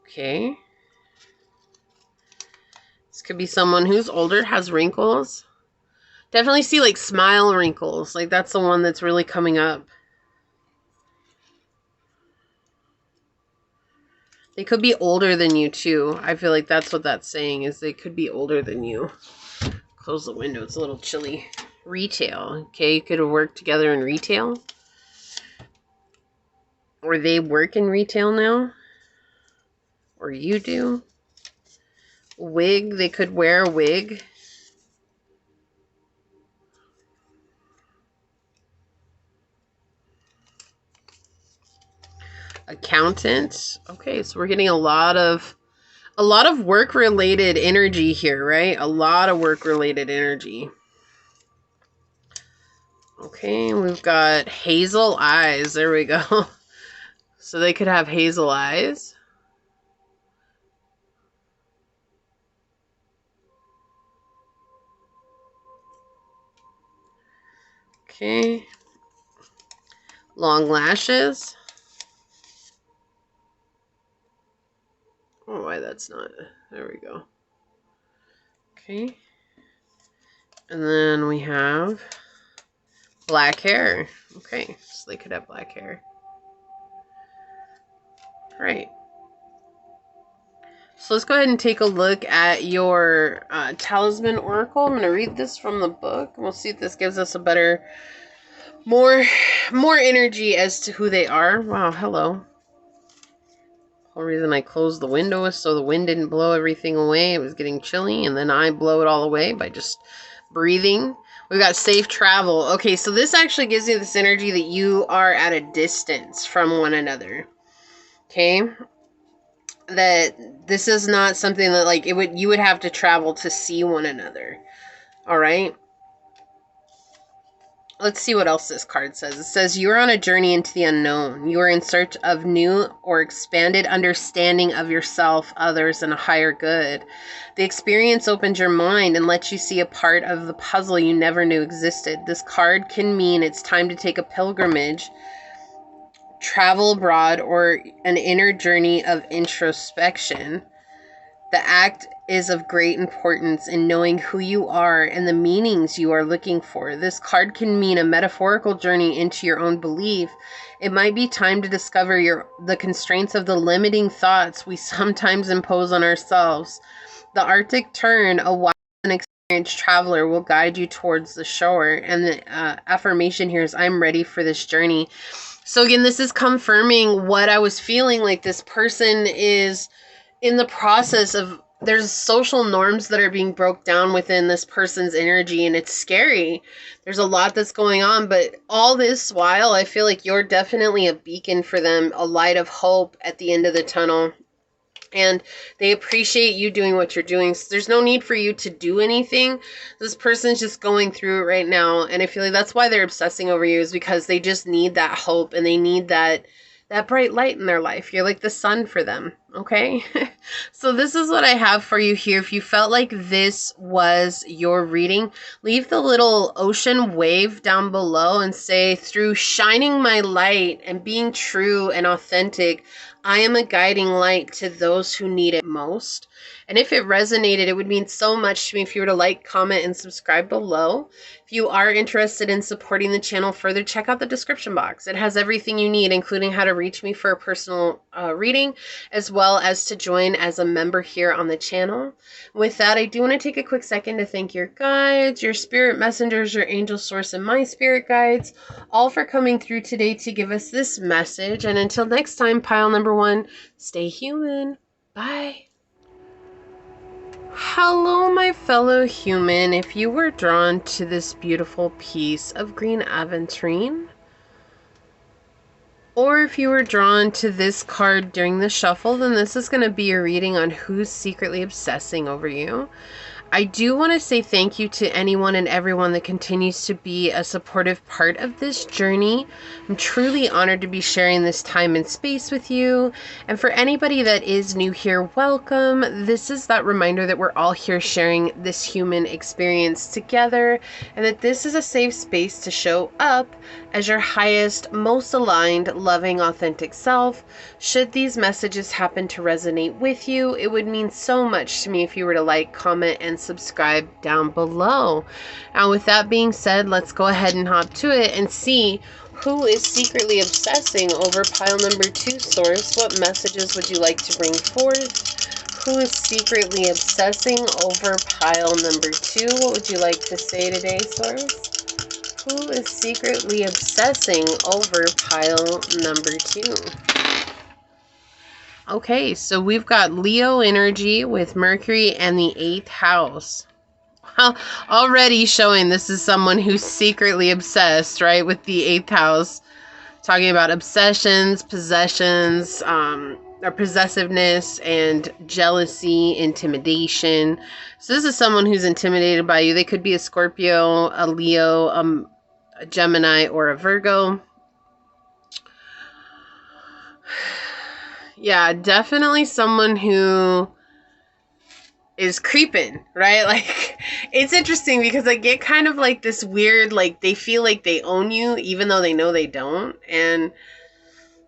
Okay. This could be someone who's older, has wrinkles. Definitely see like smile wrinkles. Like that's the one that's really coming up. They could be older than you too. I feel like that's what that's saying, is they could be older than you. Close the window, it's a little chilly. Retail. Okay, you could have worked together in retail. Or they work in retail now. Or you do. Wig, they could wear a wig. Accountant. Okay, so we're getting a lot of work related energy here, right? A lot of work related energy. Okay, we've got hazel eyes. There we go. So they could have hazel eyes. Okay. Long lashes. Oh, why that's not. There we go. Okay. And then we have black hair. Okay, so they could have black hair. All right. So let's go ahead and take a look at your talisman oracle. I'm going to read this from the book. We'll see if this gives us a better, more energy as to who they are. Wow, hello. The whole reason I closed the window was so the wind didn't blow everything away. It was getting chilly, and then I blow it all away by just breathing. We've got safe travel. Okay, so this actually gives you this energy that you are at a distance from one another. Okay? That this is not something that like you would have to travel to see one another. All right? Let's see what else this card says. It says, you are on a journey into the unknown. You are in search of new or expanded understanding of yourself, others, and a higher good. The experience opens your mind and lets you see a part of the puzzle you never knew existed. This card can mean it's time to take a pilgrimage, travel abroad, or an inner journey of introspection. The act is of great importance in knowing who you are and the meanings you are looking for. This card can mean a metaphorical journey into your own belief. It might be time to discover the constraints of the limiting thoughts we sometimes impose on ourselves. The Arctic Tern, a wise and experienced traveler, will guide you towards the shore. And the affirmation here is, I'm ready for this journey. So again, this is confirming what I was feeling, like this person is in the process of, there's social norms that are being broke down within this person's energy, and it's scary. There's a lot that's going on, but all this while, I feel like you're definitely a beacon for them, a light of hope at the end of the tunnel. And they appreciate you doing what you're doing. So there's no need for you to do anything. This person's just going through it right now. And I feel like that's why they're obsessing over you, is because they just need that hope and they need that bright light in their life. You're like the sun for them, okay? So this is what I have for you here. If you felt like this was your reading, leave the little ocean wave down below and say, through shining my light and being true and authentic, I am a guiding light to those who need it most. And if it resonated, it would mean so much to me if you were to like, comment, and subscribe below. If you are interested in supporting the channel further, check out the description box. It has everything you need, including how to reach me for a personal reading, as well as to join as a member here on the channel. With that, I do want to take a quick second to thank your guides, your spirit messengers, your angel source, and my spirit guides, all for coming through today to give us this message. And until next time, pile number 1, stay human. Bye. Hello, my fellow human. If you were drawn to this beautiful piece of green aventurine, Or if you were drawn to this card during the shuffle, then this is going to be a reading on who's secretly obsessing over you. I do want to say thank you to anyone and everyone that continues to be a supportive part of this journey. I'm truly honored to be sharing this time and space with you. And for anybody that is new here, welcome. This is that reminder that we're all here sharing this human experience together, and that this is a safe space to show up as your highest, most aligned, loving, authentic self. Should these messages happen to resonate with you, it would mean so much to me if you were to like, comment, and subscribe down below. And with that being said, let's go ahead and hop to it and see who is secretly obsessing over pile number 2, Source. What messages would you like to bring forth? Who is secretly obsessing over pile number 2? What would you like to say today, Source? Who is secretly obsessing over pile number 2? Okay, so we've got Leo energy with Mercury and the 8th house. Well, already showing this is someone who's secretly obsessed, right, with the 8th house. Talking about obsessions, possessions, or possessiveness, and jealousy, intimidation. So this is someone who's intimidated by you. They could be a Scorpio, a Leo, a Gemini, or a Virgo. Yeah, definitely someone who is creeping, right? Like, it's interesting because I get kind of like this weird, like, they feel like they own you even though they know they don't. And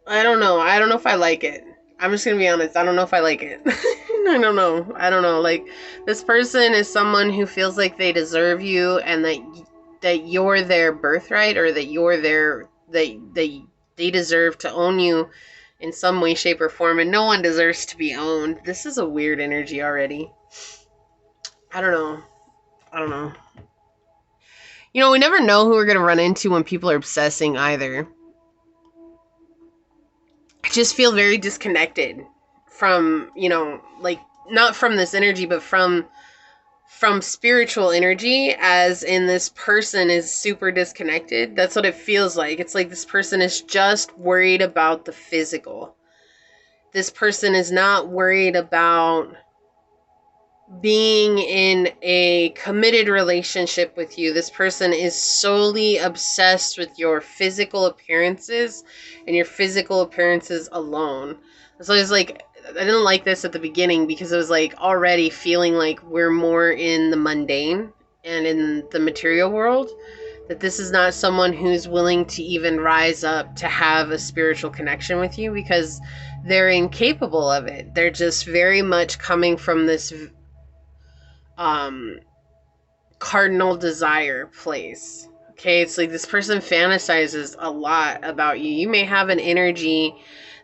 I don't know. I don't know if I like it. I'm just going to be honest. I don't know if I like it. I don't know. Like, this person is someone who feels like they deserve you and that you're their birthright, or that you're their, they deserve to own you in some way, shape, or form, and no one deserves to be owned. This is a weird energy already. I don't know. You know, we never know who we're going to run into when people are obsessing either. I just feel very disconnected from, you know, like, not from this energy, but from spiritual energy, as in this person is super disconnected. That's what it feels like. It's like this person is just worried about the physical. This person is not worried about being in a committed relationship with you. This person is solely obsessed with your physical appearances and your physical appearances alone. So it's like, I didn't like this at the beginning because it was like already feeling like we're more in the mundane and in the material world. That this is not someone who's willing to even rise up to have a spiritual connection with you because they're incapable of it. They're just very much coming from this cardinal desire place. Okay, it's like this person fantasizes a lot about you. You may have an energy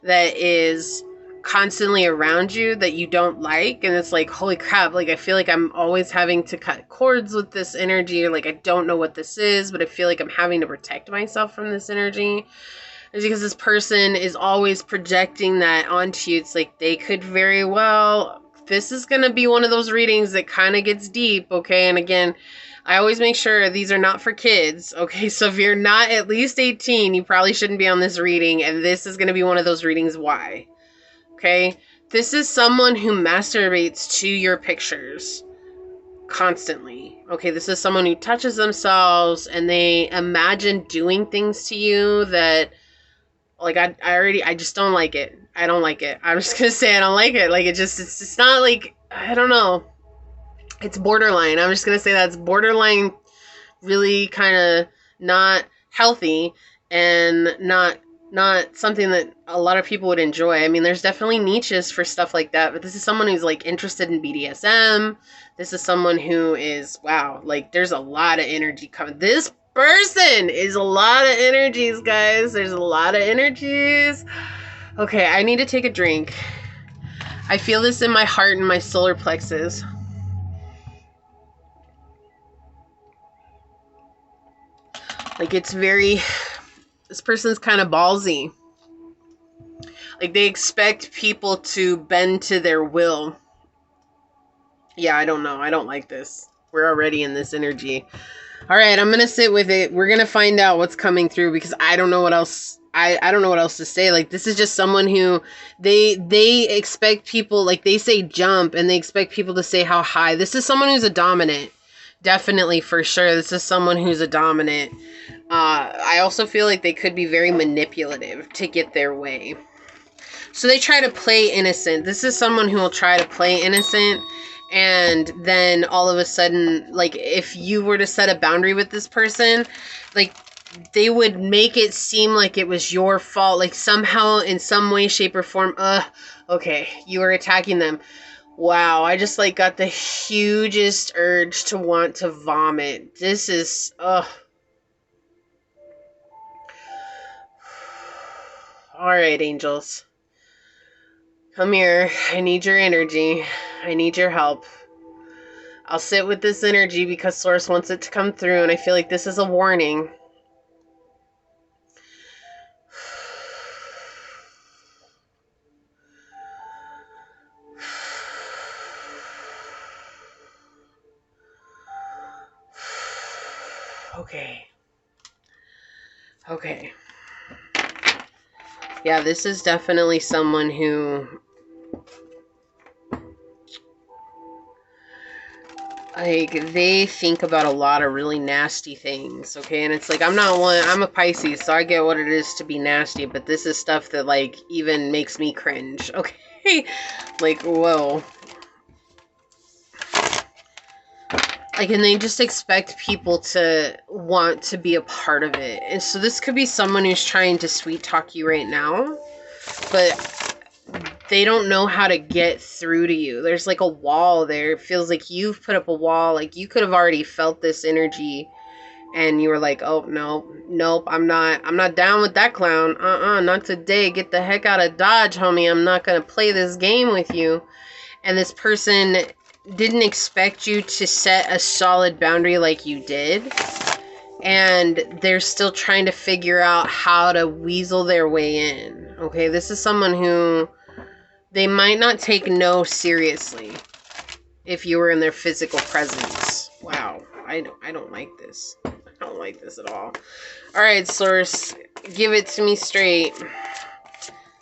that is constantly around you that you don't like, and it's like, holy crap, like, I feel like I'm always having to cut cords with this energy, or like, I don't know what this is, but I feel like I'm having to protect myself from this energy. It's because this person is always projecting that onto you. It's like they could very well, this is going to be one of those readings that kind of gets deep, okay? And again, I always make sure these are not for kids, okay? So if you're not at least 18, you probably shouldn't be on this reading, and this is going to be one of those readings, why? Okay? This is someone who masturbates to your pictures constantly, okay? This is someone who touches themselves, and they imagine doing things to you that, like, I just don't like it. I don't like it. I'm just gonna say I don't like it. Like, it's not like, I don't know. It's borderline. I'm just gonna say that's borderline, really kind of not healthy, and not something that a lot of people would enjoy. I mean, there's definitely niches for stuff like that, but this is someone who's like interested in BDSM. This is someone who is, wow, like, there's a lot of energy coming. This person is a lot of energies, guys. There's a lot of energies. Okay, I need to take a drink. I feel this in my heart and my solar plexus. Like, it's very, this person's kind of ballsy. Like, they expect people to bend to their will. Yeah, I don't know. I don't like this. We're already in this energy. All right, I'm going to sit with it. We're going to find out what's coming through because I don't know what else I don't know what else to say. Like, this is just someone who they expect people, like, they say jump and they expect people to say how high. This is someone who's a dominant. Definitely, for sure. This is someone who's a dominant. I also feel like they could be very manipulative to get their way. So they try to play innocent. This is someone who will try to play innocent, and then all of a sudden, like, if you were to set a boundary with this person, like, they would make it seem like it was your fault, like somehow in some way, shape, or form. Okay, you were attacking them. Wow, I just, like, got the hugest urge to want to vomit. This is, Alright, angels. Come here. I need your energy. I need your help. I'll sit with this energy because Source wants it to come through, and I feel like this is a warning. Okay. Yeah, this is definitely someone who, like, they think about a lot of really nasty things, okay? And it's like, I'm a Pisces, so I get what it is to be nasty, but this is stuff that, like, even makes me cringe, okay? Like, whoa. Like, and they just expect people to want to be a part of it. And so this could be someone who's trying to sweet talk you right now, but they don't know how to get through to you. There's like a wall there. It feels like you've put up a wall. Like, you could have already felt this energy and you were like, oh, no, nope, I'm not down with that clown. Not today. Get the heck out of Dodge, homie. I'm not going to play this game with you. And this person didn't expect you to set a solid boundary like you did. And they're still trying to figure out how to weasel their way in. Okay, this is someone who they might not take no seriously if you were in their physical presence. Wow, I don't like this. I don't like this at all. Alright, Source, give it to me straight.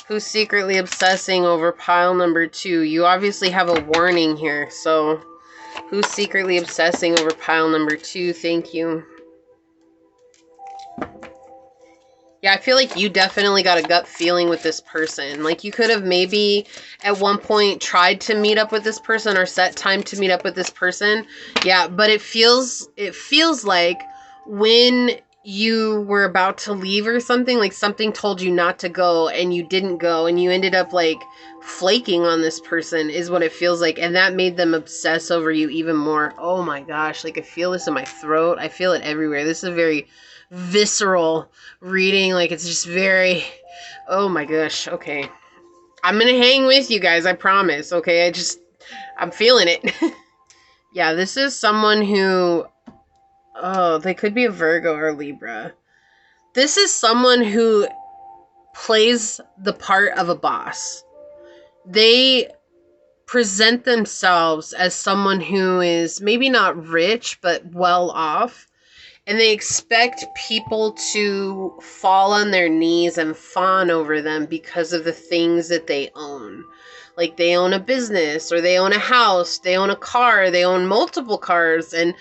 Who's secretly obsessing over pile number 2? You obviously have a warning here, so who's secretly obsessing over pile number 2? Thank you. Yeah, I feel like you definitely got a gut feeling with this person. Like, you could have maybe at one point tried to meet up with this person or set time to meet up with this person. Yeah, but it feels like when you were about to leave or something, like something told you not to go and you didn't go and you ended up like flaking on this person is what it feels like, and that made them obsess over you even more. Oh my gosh, like I feel this in my throat. I feel it everywhere. This is a very visceral reading. Like, it's just very, oh my gosh. Okay, I'm gonna hang with you guys, I promise. Okay, I'm feeling it. Yeah, this is someone who, oh, they could be a Virgo or Libra. This is someone who plays the part of a boss. They present themselves as someone who is maybe not rich, but well off. And they expect people to fall on their knees and fawn over them because of the things that they own. Like, they own a business, or they own a house, they own a car, they own multiple cars, and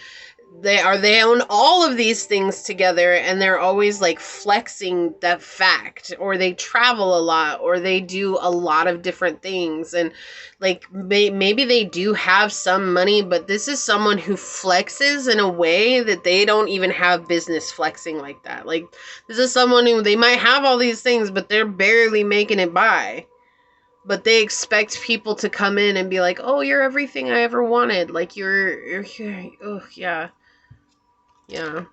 they own all of these things together, and they're always like flexing that fact, or they travel a lot, or they do a lot of different things, and like maybe they do have some money, but this is someone who flexes in a way that they don't even have business flexing like that. Like, this is someone who, they might have all these things, but they're barely making it by. But they expect people to come in and be like, oh, you're everything I ever wanted. Like, you're oh, yeah. Yeah.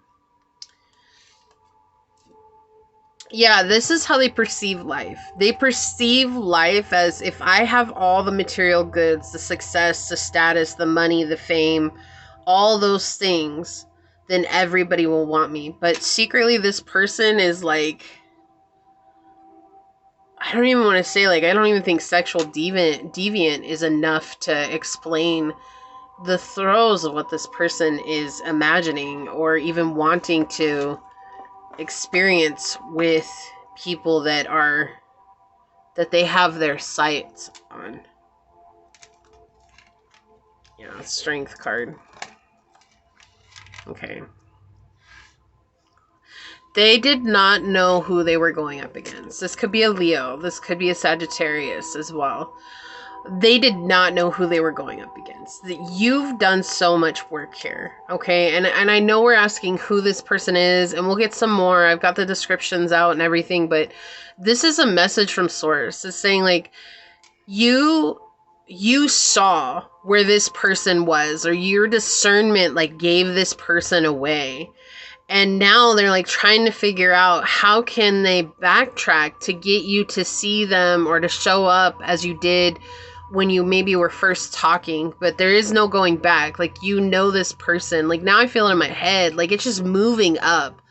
Yeah, this is how they perceive life. They perceive life as, if I have all the material goods, the success, the status, the money, the fame, all those things, then everybody will want me. But secretly, this person is like, I don't even want to say, like, I don't even think sexual deviant is enough to explain the throes of what this person is imagining or even wanting to experience with people that they have their sights on. Yeah, strength card. Okay. They did not know who they were going up against. This could be a Leo. This could be a Sagittarius as well. They did not know who they were going up against. You've done so much work here, okay? And I know we're asking who this person is, and we'll get some more. I've got the descriptions out and everything, but this is a message from Source. It's saying, like, you saw where this person was, or your discernment, like, gave this person away. And now they're like trying to figure out how can they backtrack to get you to see them or to show up as you did when you maybe were first talking. But there is no going back. Like, you know this person. Like, now I feel it in my head. Like, it's just moving up.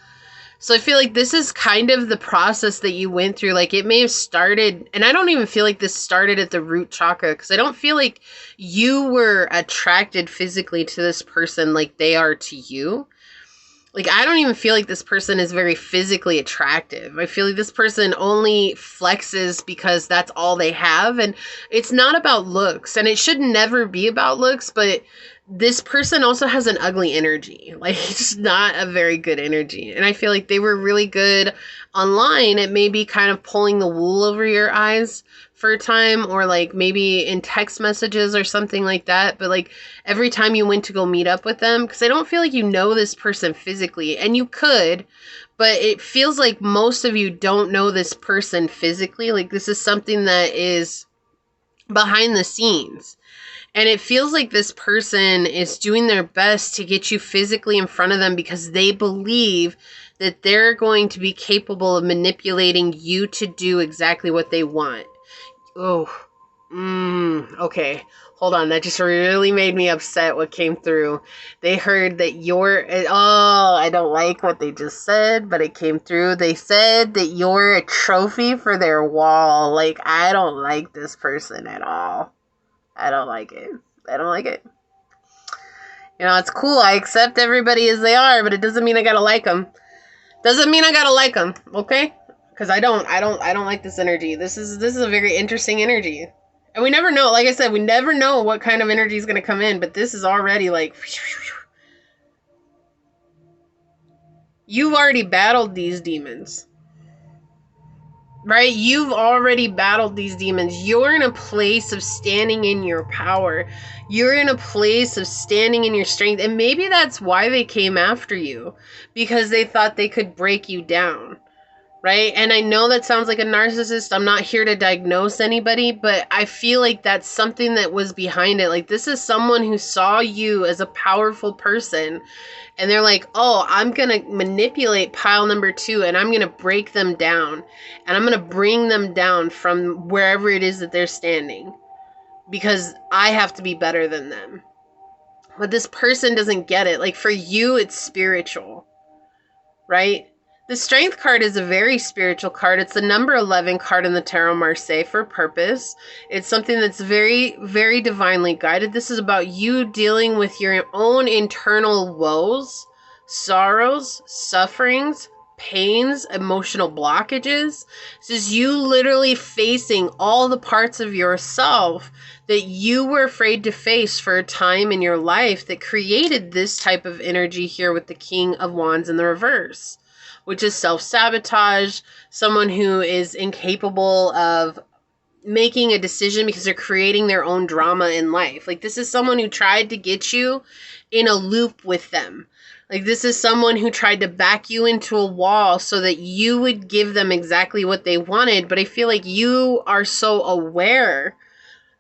So I feel like this is kind of the process that you went through. Like, it may have started, and I don't even feel like this started at the root chakra, because I don't feel like you were attracted physically to this person like they are to you. Like, I don't even feel like this person is very physically attractive. I feel like this person only flexes because that's all they have. And it's not about looks. And it should never be about looks. But this person also has an ugly energy. Like, it's not a very good energy. And I feel like they were really good online at maybe kind of pulling the wool over your eyes for a time, or like maybe in text messages or something like that. But like every time you went to go meet up with them, because I don't feel like you know this person physically, and you could, but it feels like most of you don't know this person physically. Like, this is something that is behind the scenes. And it feels like this person is doing their best to get you physically in front of them because they believe that they're going to be capable of manipulating you to do exactly what they want. Oh, okay. Hold on. That just really made me upset what came through. They heard that I don't like what they just said, but it came through. They said that you're a trophy for their wall. Like, I don't like this person at all. I don't like it. I don't like it. You know, it's cool. I accept everybody as they are, but it doesn't mean I gotta like them. Doesn't mean I gotta like them, okay? Because I don't like this energy. This is a very interesting energy. And we never know. Like I said, we never know what kind of energy is going to come in. But this is already like... You've already battled these demons. Right? You've already battled these demons. You're in a place of standing in your power. You're in a place of standing in your strength. And maybe that's why they came after you. Because they thought they could break you down. Right? And I know that sounds like a narcissist. I'm not here to diagnose anybody, but I feel like that's something that was behind it. Like, this is someone who saw you as a powerful person, and they're like, oh, I'm going to manipulate pile number 2, and I'm going to break them down, and I'm going to bring them down from wherever it is that they're standing, because I have to be better than them. But this person doesn't get it. Like, for you, it's spiritual, right? The Strength card is a very spiritual card. It's the number 11 card in the Tarot Marseille for purpose. It's something that's very, very divinely guided. This is about you dealing with your own internal woes, sorrows, sufferings, pains, emotional blockages. This is you literally facing all the parts of yourself that you were afraid to face for a time in your life that created this type of energy here with the King of Wands in the reverse, which is self-sabotage, someone who is incapable of making a decision because they're creating their own drama in life. Like, this is someone who tried to get you in a loop with them. Like, this is someone who tried to back you into a wall so that you would give them exactly what they wanted. But I feel like you are so aware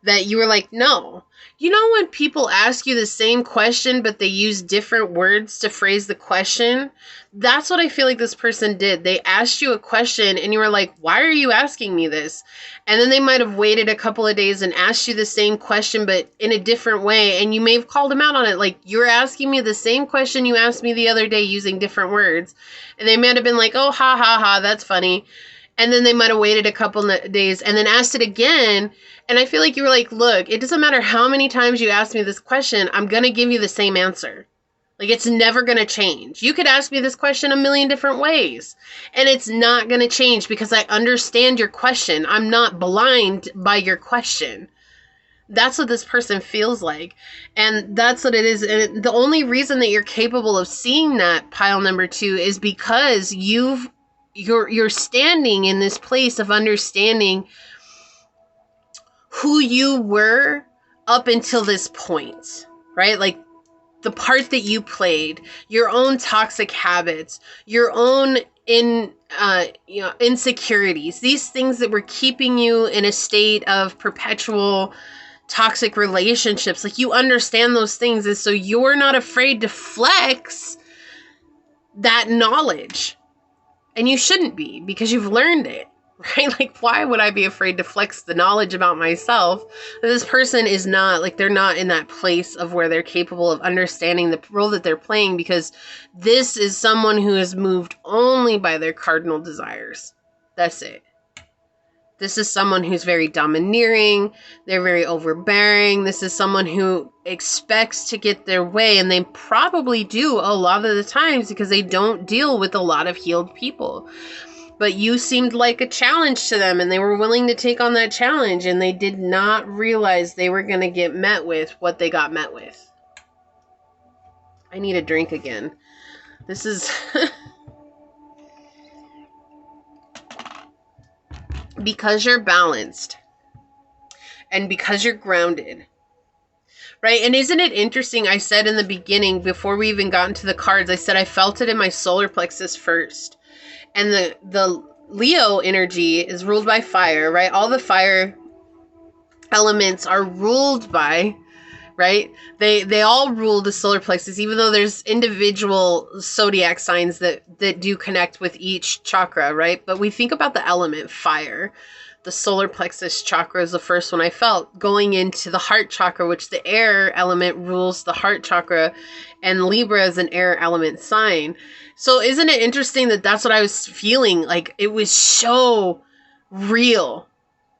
that you were like, no. You know when people ask you the same question, but they use different words to phrase the question? That's what I feel like this person did. They asked you a question and you were like, why are you asking me this? And then they might have waited a couple of days and asked you the same question, but in a different way. And you may have called them out on it. Like, you're asking me the same question you asked me the other day using different words. And they might have been like, oh, ha, ha, ha, that's funny. And then they might have waited a couple of days and then asked it again. And I feel like you were like, look, it doesn't matter how many times you ask me this question, I'm going to give you the same answer. Like, it's never going to change. You could ask me this question a million different ways, and it's not going to change because I understand your question. I'm not blind by your question. That's what this person feels like. And that's what it is. And the only reason that you're capable of seeing that, pile number 2, is because you're standing in this place of understanding who you were up until this point, right? Like, the part that you played, your own toxic habits, your own insecurities, these things that were keeping you in a state of perpetual toxic relationships. Like, you understand those things, and so you're not afraid to flex that knowledge. And you shouldn't be, because you've learned it. Right? Like, why would I be afraid to flex the knowledge about myself? This person is not, like, they're not in that place of where they're capable of understanding the role that they're playing, because this is someone who is moved only by their cardinal desires. That's it. This is someone who's very domineering. They're very overbearing. This is someone who expects to get their way, and they probably do a lot of the times because they don't deal with a lot of healed people. But you seemed like a challenge to them, and they were willing to take on that challenge, and they did not realize they were going to get met with what they got met with. I need a drink again. This is... because you're balanced, and because you're grounded, right? And isn't it interesting? I said in the beginning, before we even got into the cards, I said I felt it in my solar plexus first. And the Leo energy is ruled by fire, right? All the fire elements are ruled by, right? They all rule the solar plexus, even though there's individual zodiac signs that do connect with each chakra, right? But we think about the element fire. The solar plexus chakra is the first one I felt, going into the heart chakra, which the air element rules the heart chakra, and Libra is an air element sign. So isn't it interesting that that's what I was feeling? Like, it was so real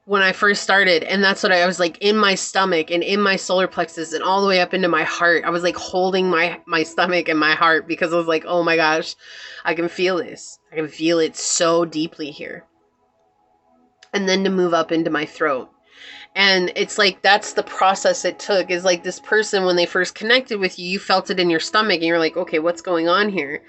when I first started. And that's what I was like, in my stomach and in my solar plexus and all the way up into my heart. I was like holding my stomach and my heart, because I was like, oh my gosh, I can feel this. I can feel it so deeply here. And then to move up into my throat. And it's like, that's the process it took. Is like, this person, when they first connected with you, you felt it in your stomach and you're like, okay, what's going on here?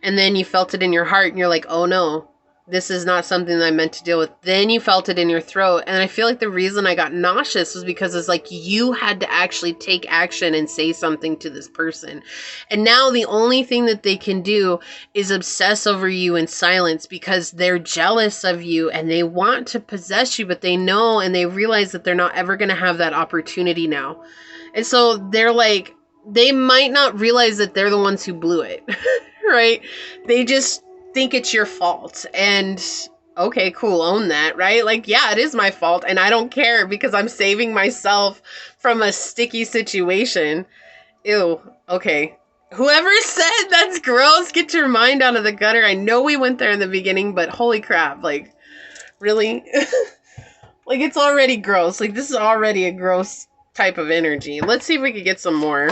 And then you felt it in your heart and you're like, oh no, this is not something that I meant to deal with. Then you felt it in your throat. And I feel like the reason I got nauseous was because it's like, you had to actually take action and say something to this person. And now the only thing that they can do is obsess over you in silence, because they're jealous of you and they want to possess you, but they know and they realize that they're not ever going to have that opportunity now. And so they're like, they might not realize that they're the ones who blew it, right? They just think it's your fault. And okay, cool, own that, right? Like, yeah, it is my fault, and I don't care, because I'm saving myself from a sticky situation. Ew, okay. Whoever said that's gross, get your mind out of the gutter. I know we went there in the beginning, but holy crap, like, really? Like, it's already gross. Like, this is already a gross type of energy. Let's see if we can get some more.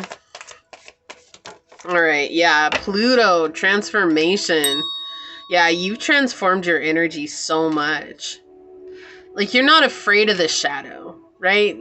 All right, yeah, Pluto, transformation. Yeah, you've transformed your energy so much. Like, you're not afraid of the shadow, right?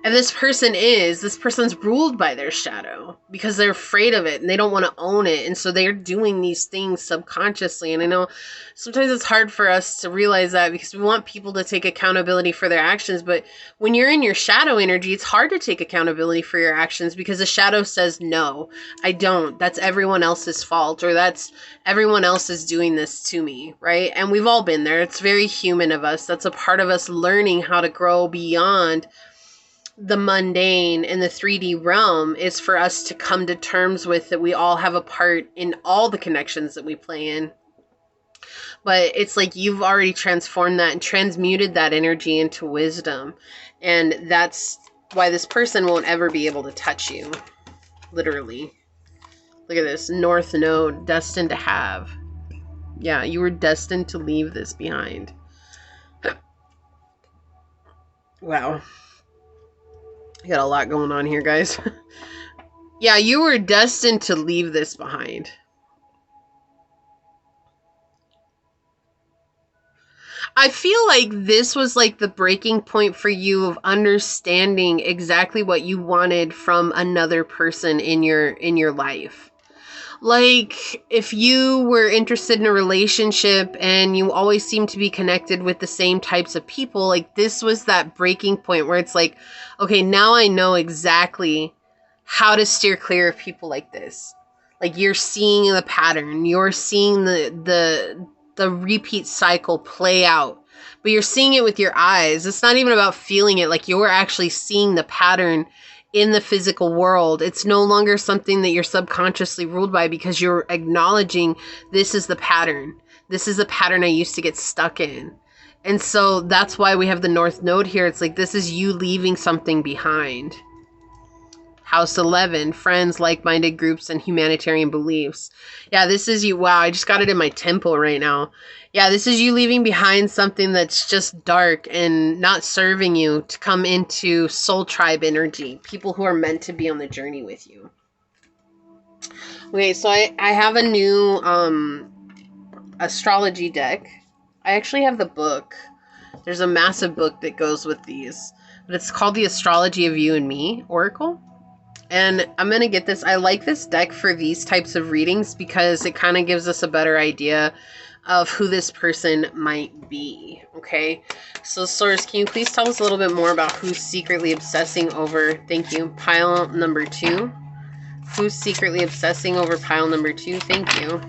And this person's ruled by their shadow because they're afraid of it and they don't want to own it. And so they're doing these things subconsciously. And I know sometimes it's hard for us to realize that, because we want people to take accountability for their actions. But when you're in your shadow energy, it's hard to take accountability for your actions, because the shadow says, no, I don't. That's everyone else's fault, or that's everyone else is doing this to me, right? And we've all been there. It's very human of us. That's a part of us learning how to grow beyond the mundane and the 3D realm, is for us to come to terms with that we all have a part in all the connections that we play in. But it's like, you've already transformed that and transmuted that energy into wisdom. And that's why this person won't ever be able to touch you. Literally. Look at this. North Node, destined to have. Yeah, you were destined to leave this behind. Wow. I got a lot going on here, guys. Yeah, you were destined to leave this behind. I feel like this was like the breaking point for you of understanding exactly what you wanted from another person in your life. Like, if you were interested in a relationship and you always seem to be connected with the same types of people, like, this was that breaking point where it's like, okay, now I know exactly how to steer clear of people like this. Like, you're seeing the pattern, you're seeing the repeat cycle play out, but you're seeing it with your eyes. It's not even about feeling it. Like, you're actually seeing the pattern in the physical world. It's no longer something that you're subconsciously ruled by, because you're acknowledging, this is the pattern. This is a pattern I used to get stuck in. And so that's why we have the North Node here. It's like, this is you leaving something behind. House 11, friends, like-minded groups, and humanitarian beliefs. Yeah, this is you. Wow, I just got it in my temple right now. Yeah, this is you leaving behind something that's just dark and not serving you to come into soul tribe energy. People who are meant to be on the journey with you. Okay, so I have a new astrology deck. I actually have the book. There's a massive book that goes with these. But it's called The Astrology of You and Me Oracle. And I'm going to get this. I like this deck for these types of readings because it kind of gives us a better idea of who this person might be. Okay. So Source, can you please tell us a little bit more about who's secretly obsessing over, thank you, pile number 2? Who's secretly obsessing over pile number 2? Thank you.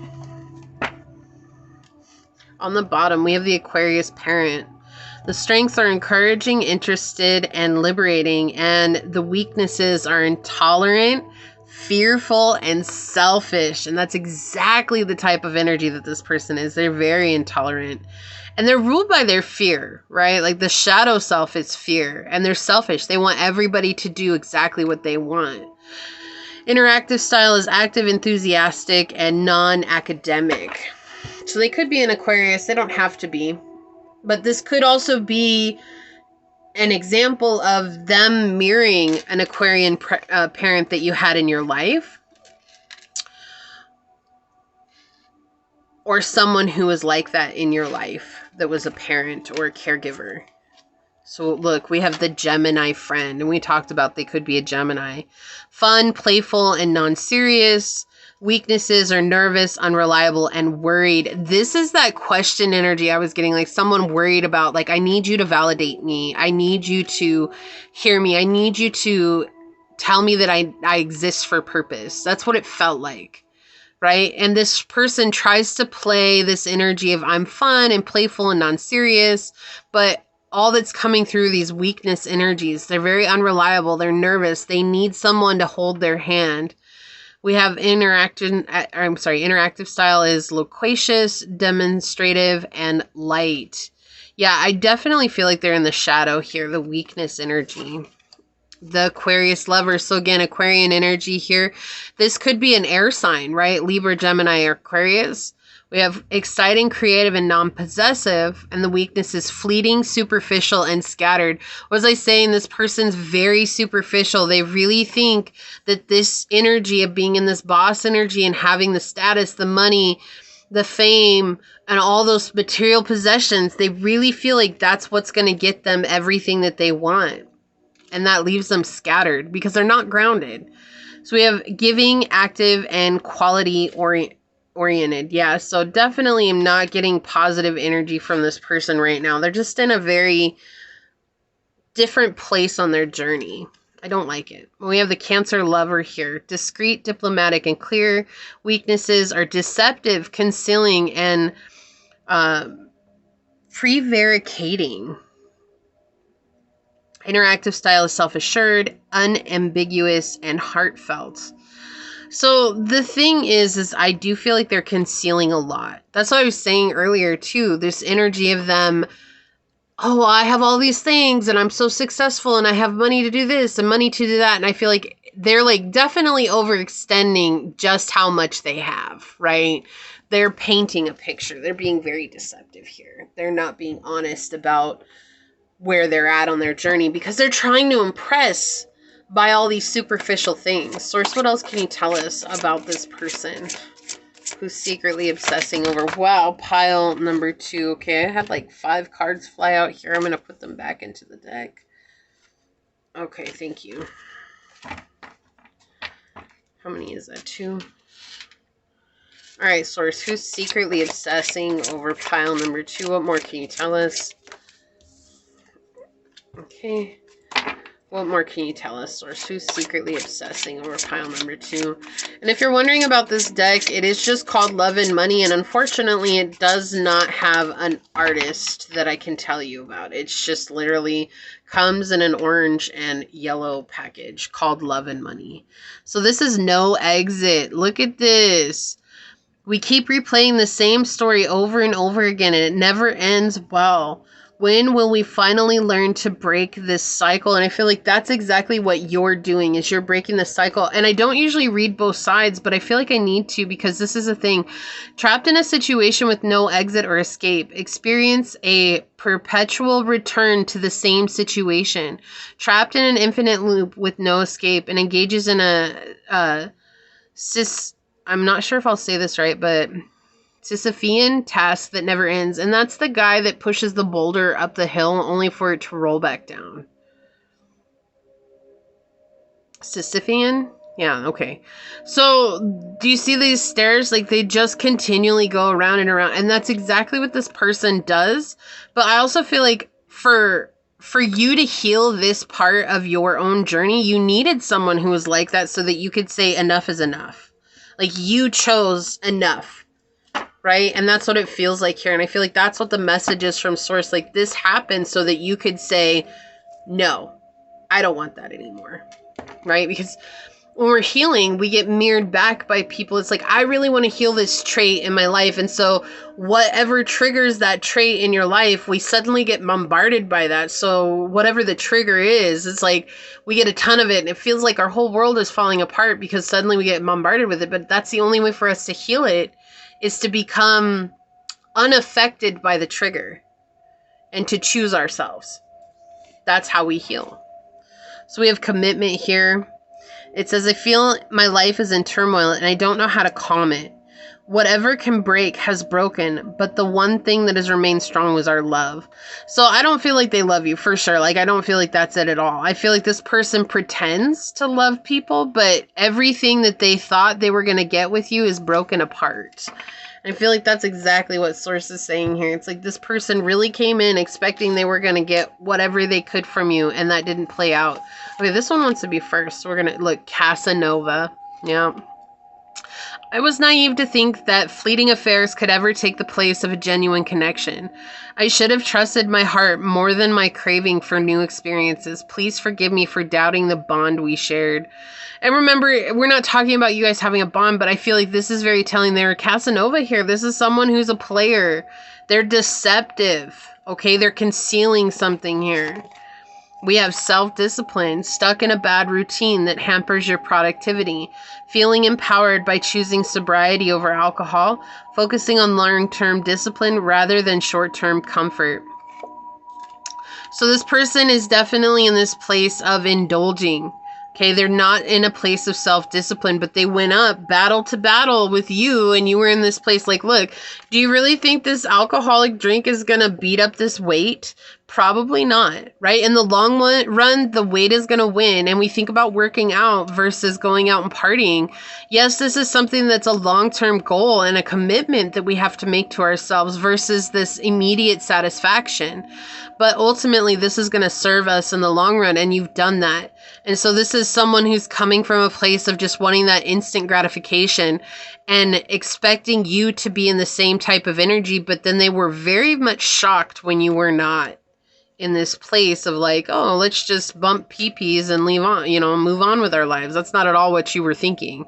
On the bottom, we have the Aquarius parent. The strengths are encouraging, interested, and liberating, and the weaknesses are intolerant, fearful, and selfish. And that's exactly the type of energy that this person is. They're very intolerant. And they're ruled by their fear, right? Like the shadow self is fear, and they're selfish. They want everybody to do exactly what they want. Interactive style is active, enthusiastic, and non-academic. So they could be an Aquarius. They don't have to be. But this could also be an example of them mirroring an Aquarian parent that you had in your life. Or someone who was like that in your life that was a parent or a caregiver. So look, we have the Gemini friend, and we talked about they could be a Gemini. Fun, playful, and non-serious. Weaknesses are nervous, unreliable, and worried. This is that question energy I was getting, like someone worried about, like, I need you to validate me. I need you to hear me. I need you to tell me that I exist for purpose. That's what it felt like, right? And this person tries to play this energy of I'm fun and playful and non-serious, but all that's coming through these weakness energies, they're very unreliable. They're nervous. They need someone to hold their hand. We have interactive style is loquacious, demonstrative, and light. Yeah, I definitely feel like they're in the shadow here, the weakness energy. The Aquarius lover. So again, Aquarian energy here. This could be an air sign, right? Libra, Gemini, or Aquarius. We have exciting, creative, and non-possessive, and the weakness is fleeting, superficial, and scattered. Was I saying this person's very superficial? They really think that this energy of being in this boss energy and having the status, the money, the fame, and all those material possessions, they really feel like that's what's going to get them everything that they want. And that leaves them scattered because they're not grounded. So we have giving, active, and quality oriented. Yeah, so definitely am not getting positive energy from this person right now. They're just in a very different place on their journey. I don't like it. We have the Cancer lover here. Discreet, diplomatic, and clear. Weaknesses are deceptive, concealing, and prevaricating. Interactive style is self-assured, unambiguous, and heartfelt. So the thing is I do feel like they're concealing a lot. That's what I was saying earlier too. This energy of them, oh, I have all these things and I'm so successful and I have money to do this and money to do that. And I feel like they're like definitely overextending just how much they have, right? They're painting a picture. They're being very deceptive here. They're not being honest about where they're at on their journey because they're trying to impress by all these superficial things. Source, what else can you tell us about this person who's secretly obsessing over? Wow, pile number 2. Okay, I had like 5 cards fly out here. I'm going to put them back into the deck. Okay, thank you. How many is that? 2? All right, Source, who's secretly obsessing over pile number 2? What more can you tell us? Okay. What more can you tell us, Source? Who's secretly obsessing over pile number 2? And if you're wondering about this deck, it is just called Love and Money, and unfortunately it does not have an artist that I can tell you about. It's just literally comes in an orange and yellow package called Love and Money. So this is no exit. Look at this. We keep replaying the same story over and over again, and it never ends well. When will we finally learn to break this cycle? And I feel like that's exactly what you're doing, is you're breaking the cycle. And I don't usually read both sides, but I feel like I need to, because this is a thing. Trapped in a situation with no exit or escape. Experience a perpetual return to the same situation. Trapped in an infinite loop with no escape, and engages in a I'm not sure if I'll say this right, but Sisyphean task that never ends. And that's the guy that pushes the boulder up the hill only for it to roll back down. Sisyphean? Yeah, okay. So, do you see these stairs? Like, they just continually go around and around. And that's exactly what this person does. But I also feel like for you to heal this part of your own journey, you needed someone who was like that so that you could say enough is enough. Like, you chose enough. Right? And that's what it feels like here. And I feel like that's what the message is from Source. Like, this happened so that you could say, no, I don't want that anymore. Right? Because when we're healing, we get mirrored back by people. It's like, I really want to heal this trait in my life. And so whatever triggers that trait in your life, we suddenly get bombarded by that. So whatever the trigger is, it's like we get a ton of it. And it feels like our whole world is falling apart because suddenly we get bombarded with it. But that's the only way for us to heal it, is to become unaffected by the trigger and to choose ourselves. That's how we heal. So we have commitment here. It says, I feel my life is in turmoil and I don't know how to calm it. Whatever can break has broken, but the one thing that has remained strong was our love. So I don't feel like they love you, for sure. Like, I don't feel like that's it at all. I feel like this person pretends to love people, but everything that they thought they were going to get with you is broken apart. I feel like that's exactly what Source is saying here. It's like this person really came in expecting they were going to get whatever they could from you, and that didn't play out. Okay, this one wants to be first. So we're going to look, Casanova. Yeah. I was naive to think that fleeting affairs could ever take the place of a genuine connection. I should have trusted my heart more than my craving for new experiences. Please forgive me for doubting the bond we shared. And remember, we're not talking about you guys having a bond, but I feel like this is very telling. They're Casanova here. This is someone who's a player. They're deceptive. Okay, they're concealing something here. We have self-discipline, stuck in a bad routine that hampers your productivity, feeling empowered by choosing sobriety over alcohol, focusing on long-term discipline rather than short-term comfort. So this person is definitely in this place of indulging. Okay, they're not in a place of self-discipline, but they went up battle to battle with you, and you were in this place like, look, do you really think this alcoholic drink is going to beat up this weight? Probably not, right? In the long run, the weight is going to win. And we think about working out versus going out and partying. Yes, this is something that's a long-term goal and a commitment that we have to make to ourselves versus this immediate satisfaction. But ultimately, this is going to serve us in the long run, and you've done that. And so this is someone who's coming from a place of just wanting that instant gratification and expecting you to be in the same type of energy, but then they were very much shocked when you were not in this place of like, oh, let's just bump pee-pees and leave on, move on with our lives. That's not at all what you were thinking.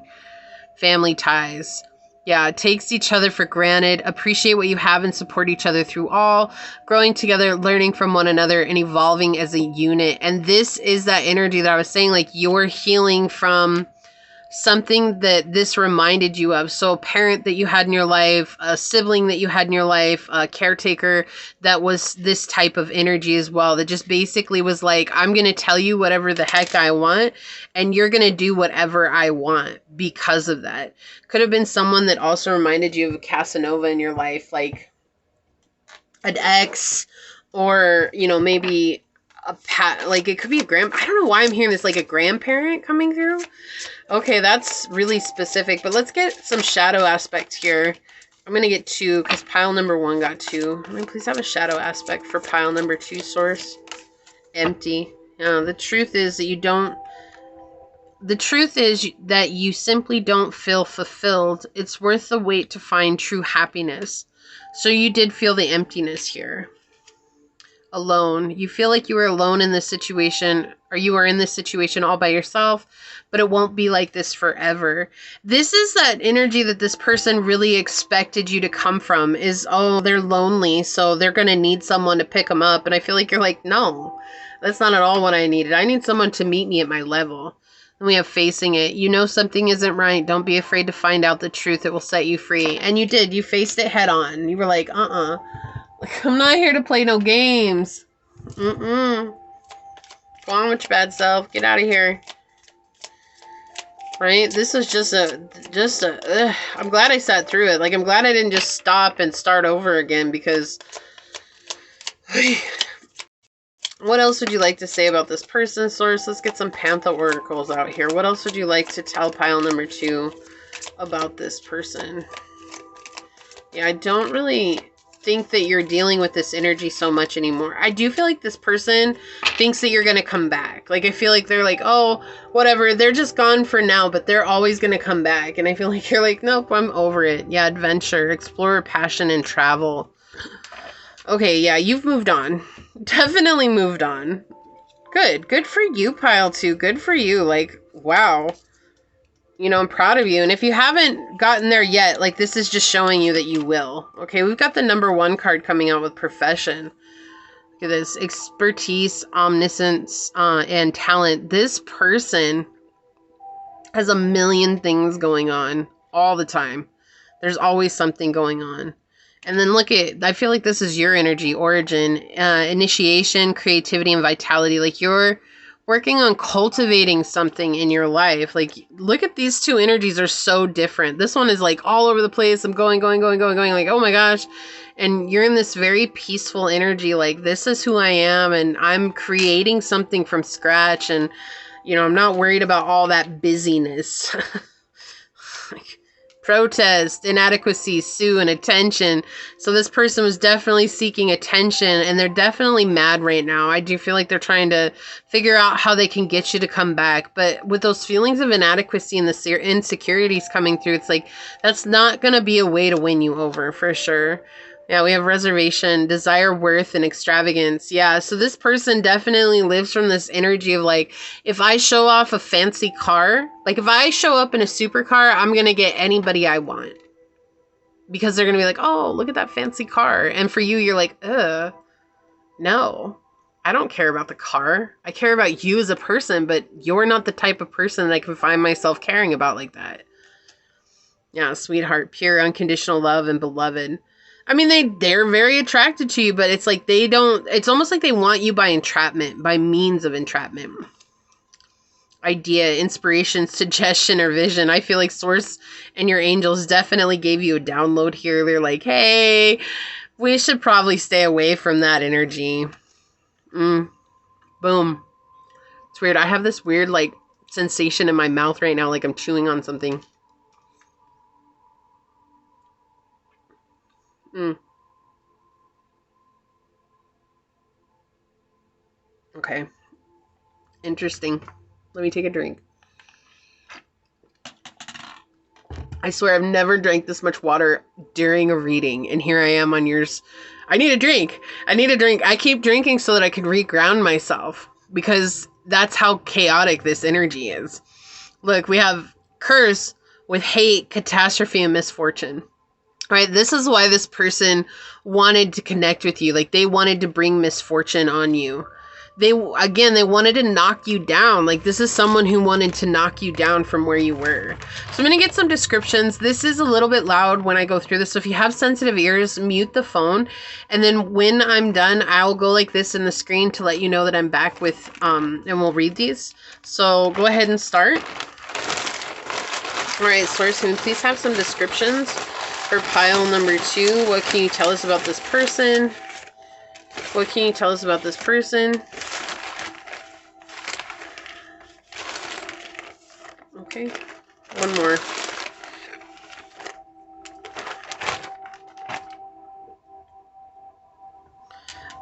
Family ties. Yeah, takes each other for granted, appreciate what you have and support each other through all, growing together, learning from one another, and evolving as a unit. And this is that energy that I was saying, like, you're healing from something that this reminded you of. So a parent that you had in your life, a sibling that you had in your life, a caretaker that was this type of energy as well, that just basically was like, I'm going to tell you whatever the heck I want, and you're going to do whatever I want because of that. Could have been someone that also reminded you of a Casanova in your life, like an ex, or, you know, maybe like it could be a I don't know why I'm hearing this, like a grandparent coming through. Okay, that's really specific, but let's get some shadow aspect here. I'm going to get 2 because pile number 1 got 2. I mean, please have a shadow aspect for pile number 2, source. Empty. The truth is that you simply don't feel fulfilled. It's worth the wait to find true happiness. So you did feel the emptiness here. Alone. You feel like you were alone in this situation, or you are in this situation all by yourself, but it won't be like this forever. This is that energy that this person really expected you to come from, is, oh, they're lonely, so they're going to need someone to pick them up. And I feel like you're like, no, that's not at all what I needed. I need someone to meet me at my level. And we have facing it. You know something isn't right. Don't be afraid to find out the truth. It will set you free. And you did. You faced it head on. You were like, like, I'm not here to play no games. Go on with your bad self. Get out of here. Right? This was I'm glad I sat through it. Like, I'm glad I didn't just stop and start over again, because what else would you like to say about this person, source? Let's get some Panther oracles out here. What else would you like to tell pile number 2 about this person? Yeah, I don't really think that you're dealing with this energy so much anymore. I do feel like this person thinks that you're going to come back. Like, I feel like they're like, oh, whatever, they're just gone for now, but they're always going to come back. And I feel like you're like, nope, I'm over it. Yeah, adventure, explorer, passion, and travel. Okay, yeah, you've moved on. Definitely moved on. Good for you, pile 2. Good for you. Like, wow. You know, I'm proud of you. And if you haven't gotten there yet, like, this is just showing you that you will. Okay, we've got the number 1 card coming out with profession. Look at this. Expertise, omniscience, and talent. This person has a million things going on all the time. There's always something going on. And then look at, I feel like this is your energy, origin, initiation, creativity, and vitality. Like, you're working on cultivating something in your life. Like, look at these 2 energies are so different. This one is like all over the place. I'm going, like, oh my gosh. And you're in this very peaceful energy. Like, this is who I am, and I'm creating something from scratch. And, you know, I'm not worried about all that busyness. Like, protest, inadequacy, sue, and attention. So this person was definitely seeking attention, and they're definitely mad right now. I do feel like they're trying to figure out how they can get you to come back. But with those feelings of inadequacy and the insecurities coming through, it's like, that's not going to be a way to win you over, for sure. Yeah, we have reservation, desire, worth, and extravagance. Yeah, so this person definitely lives from this energy of like, if I show off a fancy car, like if I show up in a supercar, I'm going to get anybody I want. Because they're going to be like, oh, look at that fancy car. And for you, you're like, no, I don't care about the car. I care about you as a person, but you're not the type of person that I can find myself caring about like that. Yeah, sweetheart, pure, unconditional love, and beloved. I mean, they're very attracted to you, but it's like it's almost like they want you by entrapment, by means of entrapment. Idea, inspiration, suggestion, or vision. I feel like Source and your angels definitely gave you a download here. They're like, hey, we should probably stay away from that energy. Boom. It's weird. I have this weird, like, sensation in my mouth right now, like I'm chewing on something. Okay. Interesting. Let me take a drink. I swear I've never drank this much water during a reading, and here I am on yours. I need a drink. I keep drinking so that I can reground myself, because that's how chaotic this energy is. Look, we have curse with hate, catastrophe, and misfortune. Right? This is why this person wanted to connect with you. Like, they wanted to bring misfortune on you. they wanted to knock you down. Like, this is someone who wanted to knock you down from where you were. So I'm going to get some descriptions. This is a little bit loud when I go through this. So if you have sensitive ears, mute the phone. And then when I'm done, I'll go like this in the screen to let you know that I'm back with, and we'll read these. So go ahead and start. All right, Source, can we please have some descriptions for pile number 2? What can you tell us about this person? What can you tell us about this person? Okay, one more.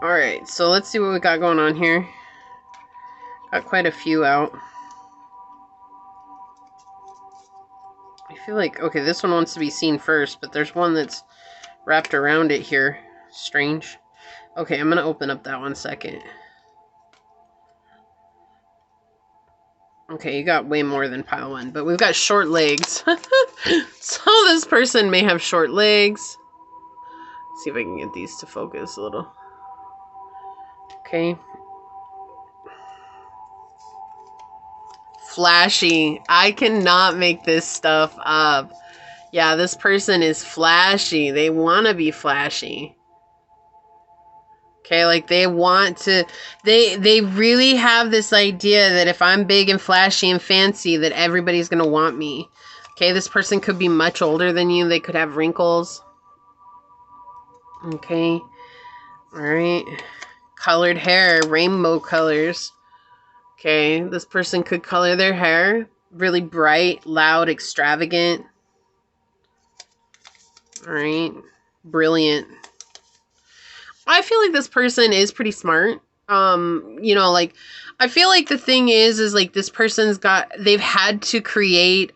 All right, so let's see what we got going on here. Got quite a few out. I feel like, okay, this one wants to be seen first, but there's one that's wrapped around it here. Strange. Okay, I'm going to open up that one second. Okay, you got way more than pile 1, but we've got short legs. So this person may have short legs. Let's see if I can get these to focus a little. Okay. Flashy. I cannot make this stuff up. Yeah, this person is flashy. They want to be flashy. Okay, like they want to, they really have this idea that if I'm big and flashy and fancy, that everybody's going to want me. Okay, this person could be much older than you. They could have wrinkles. Okay. All right. Colored hair, rainbow colors. Okay, this person could color their hair really bright, loud, extravagant. All right. Brilliant. I feel like this person is pretty smart. You know, like, I feel like the thing is like this person's they've had to create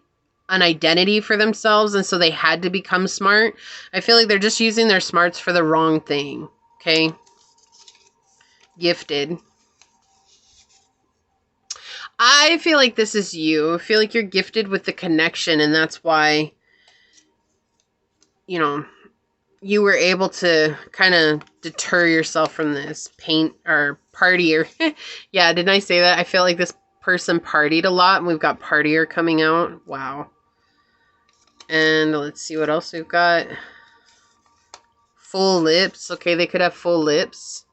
an identity for themselves, and so they had to become smart. I feel like they're just using their smarts for the wrong thing. Okay. Gifted. I feel like this is you. I feel like you're gifted with the connection, and that's why, you know, you were able to kind of deter yourself from this partier. Yeah, didn't I say that? I feel like this person partied a lot, and we've got partier coming out. Wow. And let's see what else we've got. Full lips. Okay, they could have full lips.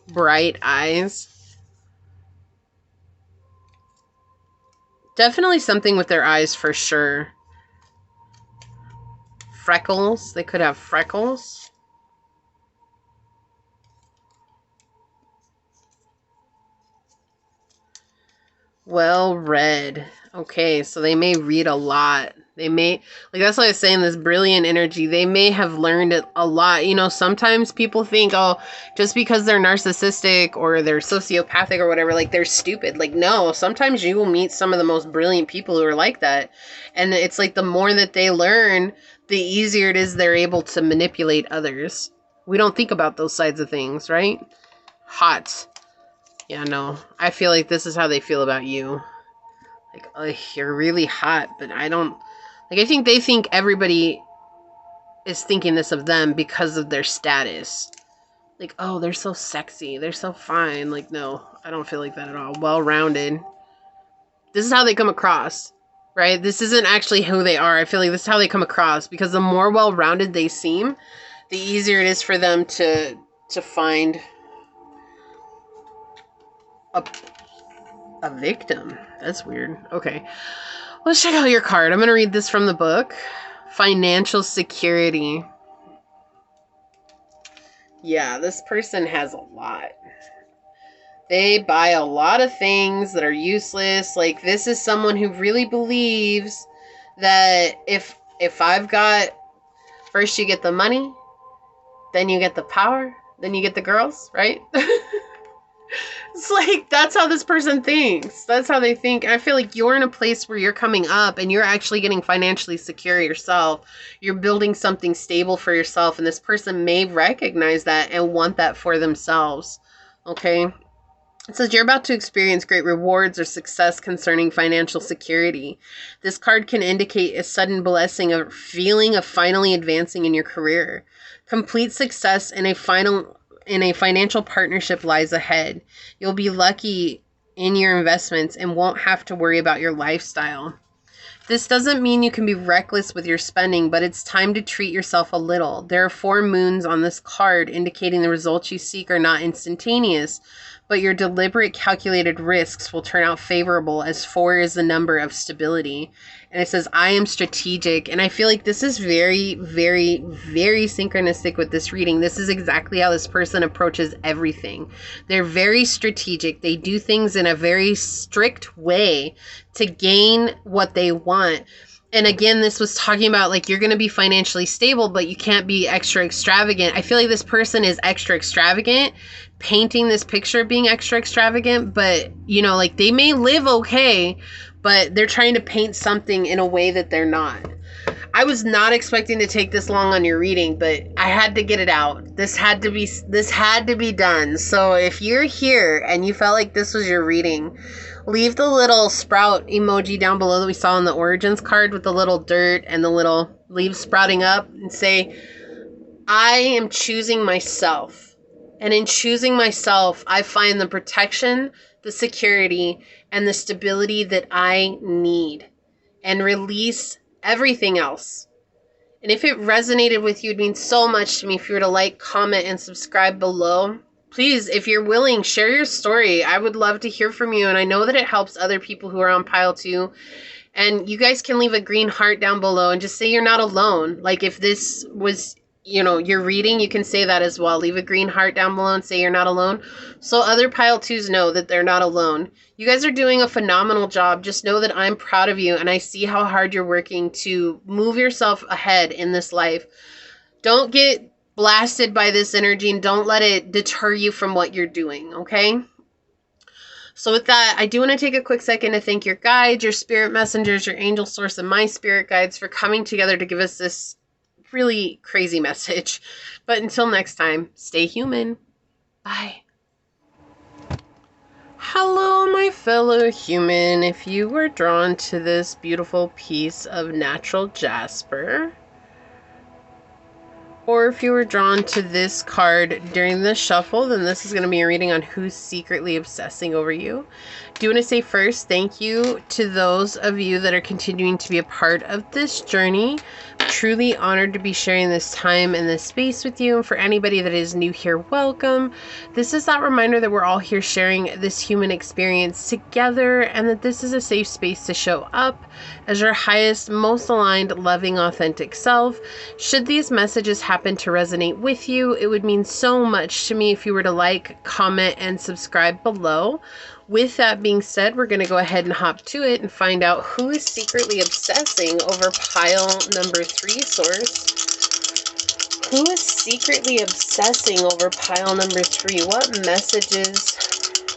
Bright eyes. Definitely something with their eyes for sure. Freckles. They could have freckles. Well read. Okay, so they may read a lot. They may, like that's what I was saying, this brilliant energy, they may have learned it a lot. You know, sometimes people think, oh, just because they're narcissistic or they're sociopathic or whatever, like they're stupid. Like, no, sometimes you will meet some of the most brilliant people who are like that. And it's like the more that they learn, the easier it is they're able to manipulate others. We don't think about those sides of things, right? Hot. Yeah, no, I feel like this is how they feel about you. Like, oh, you're really hot, but I don't... Like, I think they think everybody is thinking this of them because of their status. Like, oh, they're so sexy. They're so fine. Like, no, I don't feel like that at all. Well-rounded. This is how they come across, right? This isn't actually who they are. I feel like this is how they come across, because the more well-rounded they seem, the easier it is for them to find a victim. That's weird. Okay. Let's check out your card. I'm going to read this from the book. Financial security. Yeah, this person has a lot. They buy a lot of things that are useless. Like, this is someone who really believes that if I've got... First you get the money, then you get the power, then you get the girls, right? It's like, that's how this person thinks. That's how they think. I feel like you're in a place where you're coming up and you're actually getting financially secure yourself. You're building something stable for yourself, and this person may recognize that and want that for themselves. Okay? It says you're about to experience great rewards or success concerning financial security. This card can indicate a sudden blessing, a feeling of finally advancing in your career. Complete success in a financial partnership lies ahead. You'll be lucky in your investments and won't have to worry about your lifestyle. This doesn't mean you can be reckless with your spending, but it's time to treat yourself a little. There are 4 moons on this card, indicating the results you seek are not instantaneous, but your deliberate, calculated risks will turn out favorable, as 4 is the number of stability. And it says, I am strategic. And I feel like this is very, very, very synchronistic with this reading. This is exactly how this person approaches everything. They're very strategic. They do things in a very strict way to gain what they want. And again, this was talking about like you're going to be financially stable, but you can't be extra extravagant. I feel like this person is extra extravagant, painting this picture of being extra extravagant, but you know, like they may live okay, but they're trying to paint something in a way that they're not. I was not expecting to take this long on your reading, but I had to get it out. This had to be done. So if you're here and you felt like this was your reading, leave the little sprout emoji down below that we saw in the origins card with the little dirt and the little leaves sprouting up and say, I am choosing myself. And in choosing myself, I find the protection, the security, and the stability that I need, and release everything else. And if it resonated with you, it means so much to me if you were to like, comment, and subscribe below. Please, if you're willing, share your story. I would love to hear from you. And I know that it helps other people who are on pile 2. And you guys can leave a green heart down below and just say you're not alone. Like if this was, you know, your reading, you can say that as well. Leave a green heart down below and say you're not alone. So other pile 2s know that they're not alone. You guys are doing a phenomenal job. Just know that I'm proud of you and I see how hard you're working to move yourself ahead in this life. Don't get blasted by this energy and don't let it deter you from what you're doing, okay? So with that, I do want to take a quick second to thank your guides, your spirit messengers, your angel source, and my spirit guides for coming together to give us this really crazy message. But until next time, stay human. Bye. Hello, my fellow human. If you were drawn to this beautiful piece of natural jasper, or if you were drawn to this card during the shuffle, then this is going to be a reading on who's secretly obsessing over you. I do want to say first, thank you to those of you that are continuing to be a part of this journey. I'm truly honored to be sharing this time and this space with you. And for anybody that is new here, welcome. This is that reminder that we're all here sharing this human experience together and that this is a safe space to show up as your highest, most aligned, loving, authentic self. Should these messages happen to resonate with you, it would mean so much to me if you were to like, comment, and subscribe below. With that being said, we're going to go ahead and hop to it and find out who is secretly obsessing over pile number 3 source. Who is secretly obsessing over pile number 3? What messages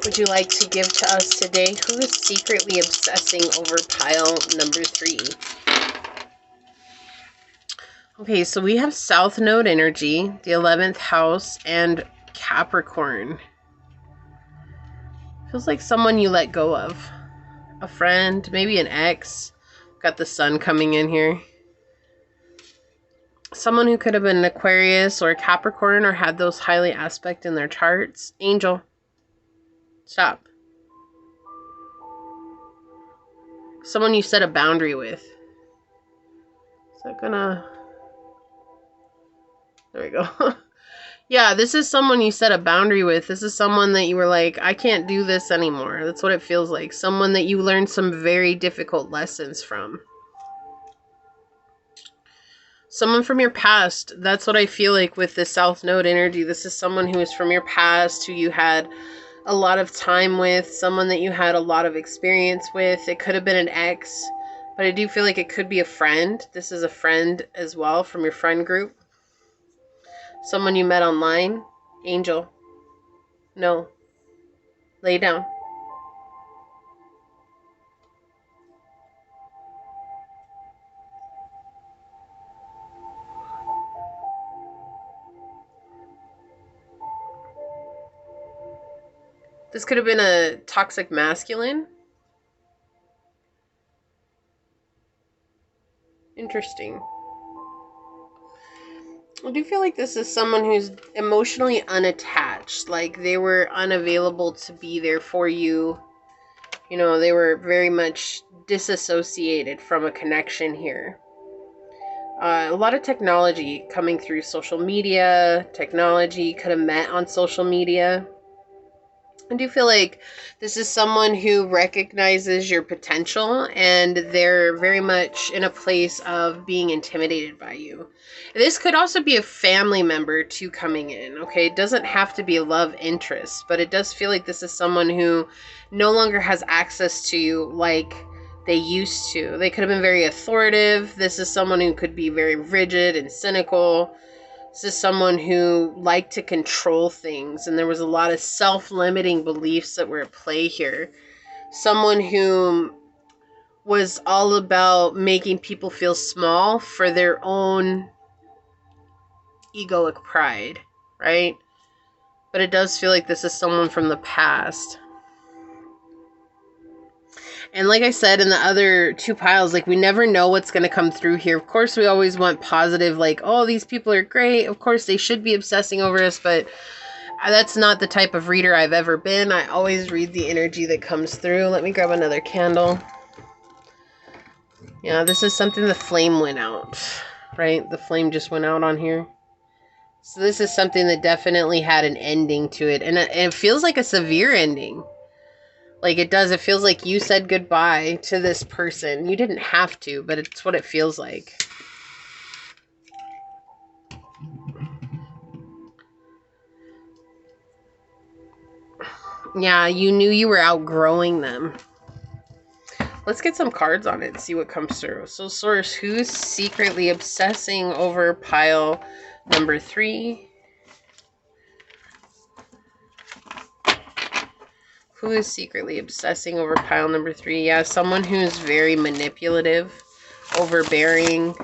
would you like to give to us today? Who is secretly obsessing over pile number 3? Okay, so we have South Node energy, the 11th house, and Capricorn. Feels like someone you let go of. A friend, maybe an ex. Got the sun coming in here. Someone who could have been an Aquarius or a Capricorn or had those highly aspect in their charts. Angel. Stop. Someone you set a boundary with. Is that gonna... There we go. Yeah, this is someone you set a boundary with. This is someone that you were like, I can't do this anymore. That's what it feels like. Someone that you learned some very difficult lessons from. Someone from your past. That's what I feel like with this South Node energy. This is someone who is from your past, who you had a lot of time with, someone that you had a lot of experience with. It could have been an ex, but I do feel like it could be a friend. This is a friend as well from your friend group. Someone you met online. Angel. No. Lay down. This could have been a toxic masculine. Interesting. I do feel like this is someone who's emotionally unattached. Like they were unavailable to be there for you. You know, they were very much disassociated from a connection here. A lot of technology coming through social media. Technology could have met on social media. I do feel like this is someone who recognizes your potential and they're very much in a place of being intimidated by you. This could also be a family member too coming in, okay? It doesn't have to be a love interest, but it does feel like this is someone who no longer has access to you like they used to. They could have been very authoritative. This is someone who could be very rigid and cynical. This is someone who liked to control things, and there was a lot of self-limiting beliefs that were at play here. Someone who was all about making people feel small for their own egoic pride, right? But it does feel like this is someone from the past. And like I said in the other two piles, like we never know what's going to come through here. Of course, we always want positive, like, oh, these people are great. Of course, they should be obsessing over us, but that's not the type of reader I've ever been. I always read the energy that comes through. Let me grab another candle. Yeah, this is something the flame went out, right? The flame just went out on here. So this is something that definitely had an ending to it. And it feels like a severe ending. Like it does. It feels like you said goodbye to this person. You didn't have to, but it's what it feels like. Yeah, you knew you were outgrowing them. Let's get some cards on it and see what comes through. So, Source, who's secretly obsessing over pile number 3? Who is secretly obsessing over pile number 3? Yeah, someone who's very manipulative, overbearing,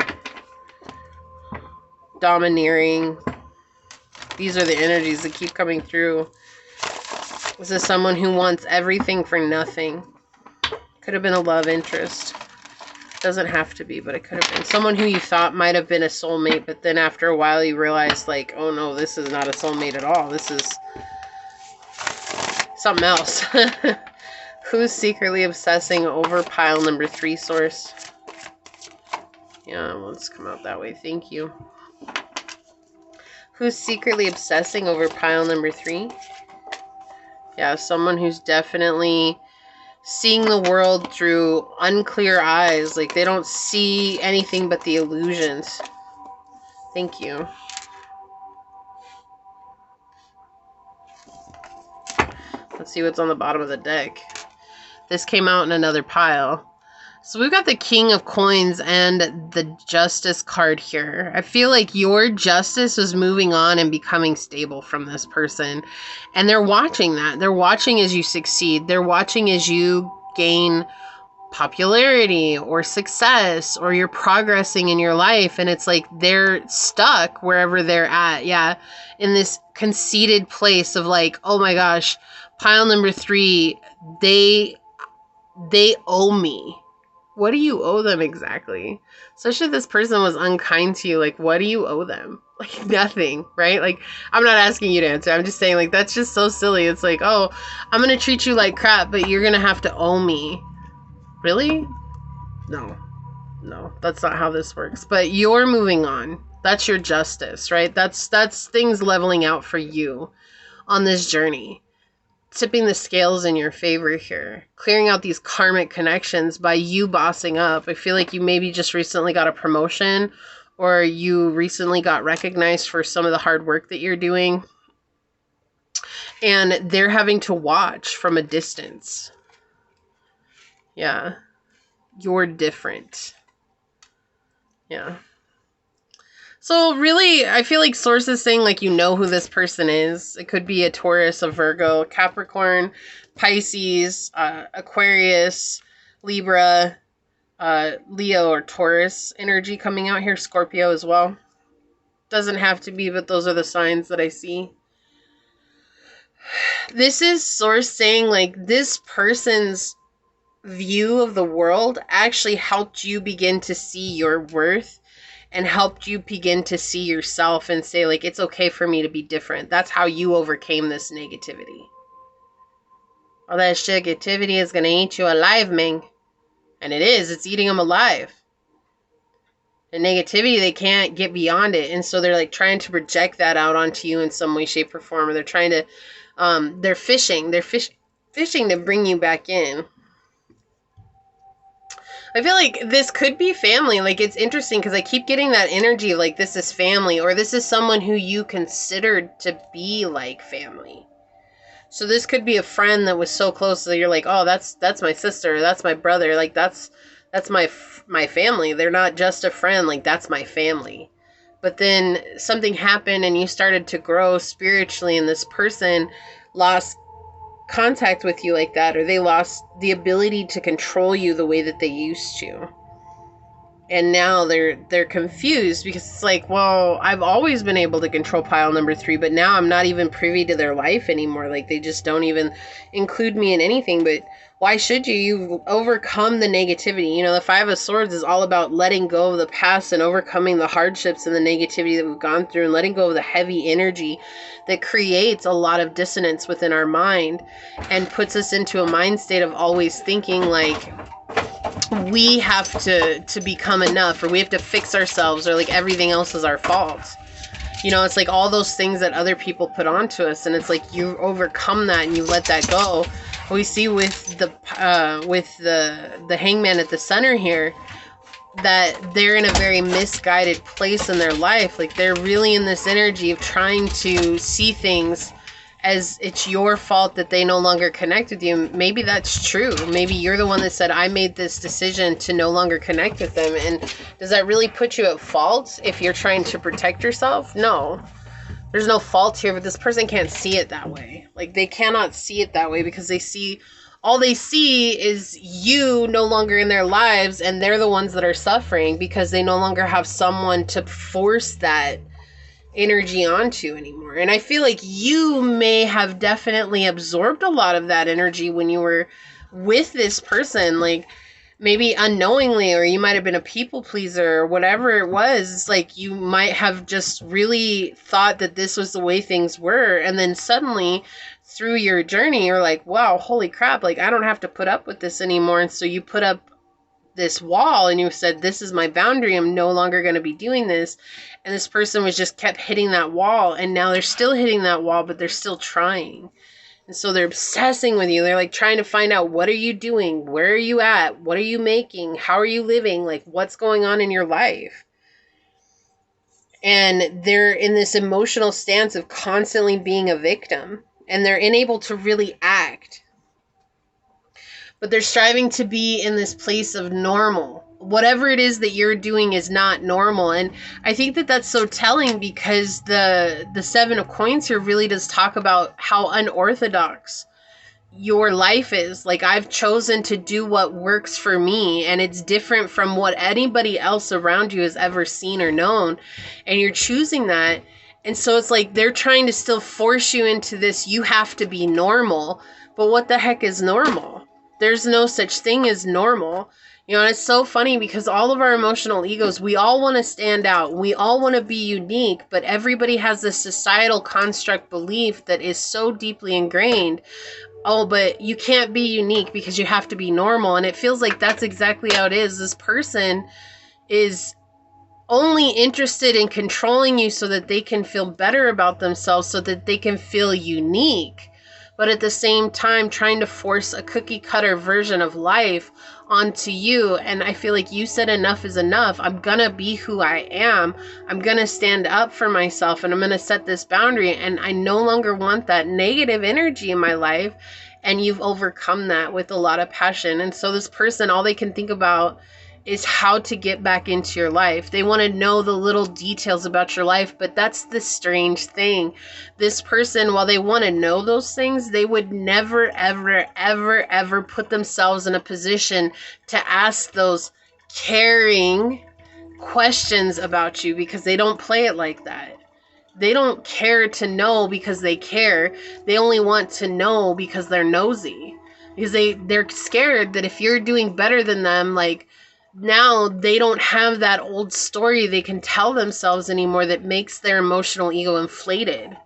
domineering. These are the energies that keep coming through. This is someone who wants everything for nothing. Could have been a love interest. Doesn't have to be, but it could have been. Someone who you thought might have been a soulmate, but then after a while you realized, like, oh no, this is not a soulmate at all. This is something else. Who's secretly obsessing over pile number 3, Source? Yeah, let's come out that way. Thank you. Who's secretly obsessing over pile number 3? Yeah, someone who's definitely seeing the world through unclear eyes. Like, they don't see anything but the illusions. Thank you. Let's see what's on the bottom of the deck. This came out in another pile. So we've got the King of Coins and the Justice card here. I feel like your justice was moving on and becoming stable from this person. And they're watching that. They're watching as you succeed. They're watching as you gain popularity or success, or you're progressing in your life. And it's like they're stuck wherever they're at. Yeah. In this conceited place of like, oh my gosh, pile number 3, they owe me. What do you owe them exactly? Especially if this person was unkind to you, like, what do you owe them? Like, nothing, right? Like, I'm not asking you to answer. I'm just saying, like, that's just so silly. It's like, oh, I'm going to treat you like crap, but you're going to have to owe me. Really? No, that's not how this works. But you're moving on. That's your justice, right? That's things leveling out for you on this journey. Tipping the scales in your favor here. Clearing out these karmic connections by you bossing up. I feel like you maybe just recently got a promotion, or you recently got recognized for some of the hard work that you're doing. And they're having to watch from a distance. Yeah. You're different. Yeah. So really, I feel like Source is saying, like, you know who this person is. It could be a Taurus, a Virgo, Capricorn, Pisces, Aquarius, Libra, Leo, or Taurus energy coming out here. Scorpio as well. Doesn't have to be, but those are the signs that I see. This is Source saying, like, this person's view of the world actually helped you begin to see your worth and helped you begin to see yourself and say, like, it's okay for me to be different. That's how you overcame this negativity. All that negativity is going to eat you alive, Ming. And it is. It's eating them alive. The negativity, they can't get beyond it. And so they're like trying to project that out onto you in some way, shape, or form. Or they're trying to, they're fishing. They're fishing to bring you back in. I feel like this could be family. Like, it's interesting because I keep getting that energy of like, this is family, or this is someone who you considered to be like family. So this could be a friend that was so close that you're like, oh, that's my sister, that's my brother, like that's my family. They're not just a friend, like that's my family. But then something happened and you started to grow spiritually, and this person lost contact with you like that, or they lost the ability to control you the way that they used to. And now they're confused because it's like, well, I've always been able to control pile number 3, but now I'm not even privy to their life anymore. Like, they just don't even include me in anything. But why should you? You've overcome the negativity. You know, the 5 of Swords is all about letting go of the past and overcoming the hardships and the negativity that we've gone through, and letting go of the heavy energy that creates a lot of dissonance within our mind and puts us into a mind state of always thinking like, we have to become enough, or we have to fix ourselves, or like everything else is our fault. You know, it's like all those things that other people put onto us, and it's like you overcome that and you let that go. We see with the hangman at the center here that they're in a very misguided place in their life. Like, they're really in this energy of trying to see things as it's your fault that they no longer connect with you. Maybe that's true. Maybe you're the one that said, I made this decision to no longer connect with them. And does that really put you at fault if you're trying to protect yourself? No. There's no fault here, but this person can't see it that way. Like, they cannot see it that way because all they see is you no longer in their lives, and they're the ones that are suffering because they no longer have someone to force that energy onto anymore. And I feel like you may have definitely absorbed a lot of that energy when you were with this person, like maybe unknowingly, or you might have been a people pleaser or whatever it was. It's like you might have just really thought that this was the way things were, and then suddenly through your journey you're like, wow, holy crap, like I don't have to put up with this anymore. And so you put up this wall and you said, this is my boundary, I'm no longer going to be doing this. And this person was just kept hitting that wall, and now they're still hitting that wall, but they're still trying. And so they're obsessing with you. They're like trying to find out, what are you doing? Where are you at? What are you making? How are you living? Like, what's going on in your life? And they're in this emotional stance of constantly being a victim, and they're unable to really act. But they're striving to be in this place of normal. Whatever it is that you're doing is not normal. And I think that that's so telling, because the 7 of Coins here really does talk about how unorthodox your life is. Like, I've chosen to do what works for me, and it's different from what anybody else around you has ever seen or known. And you're choosing that. And so it's like they're trying to still force you into this, you have to be normal. But what the heck is normal? There's no such thing as normal. You know, and it's so funny because all of our emotional egos, we all want to stand out. We all want to be unique, but everybody has this societal construct belief that is so deeply ingrained. Oh, but you can't be unique because you have to be normal. And it feels like that's exactly how it is. This person is only interested in controlling you so that they can feel better about themselves, so that they can feel unique. But at the same time, trying to force a cookie cutter version of life onto you. And I feel like you said enough is enough. I'm gonna be who I am. I'm gonna stand up for myself, and I'm gonna set this boundary. And I no longer want that negative energy in my life. And you've overcome that with a lot of passion. And so this person, all they can think about is how to get back into your life. They want to know the little details about your life, but that's the strange thing. This person, while they want to know those things, they would never, ever, ever, ever put themselves in a position to ask those caring questions about you, because they don't play it like that. They don't care to know because they care. They only want to know because they're nosy. Because they're scared that if you're doing better than them, like, now they don't have that old story they can tell themselves anymore that makes their emotional ego inflated.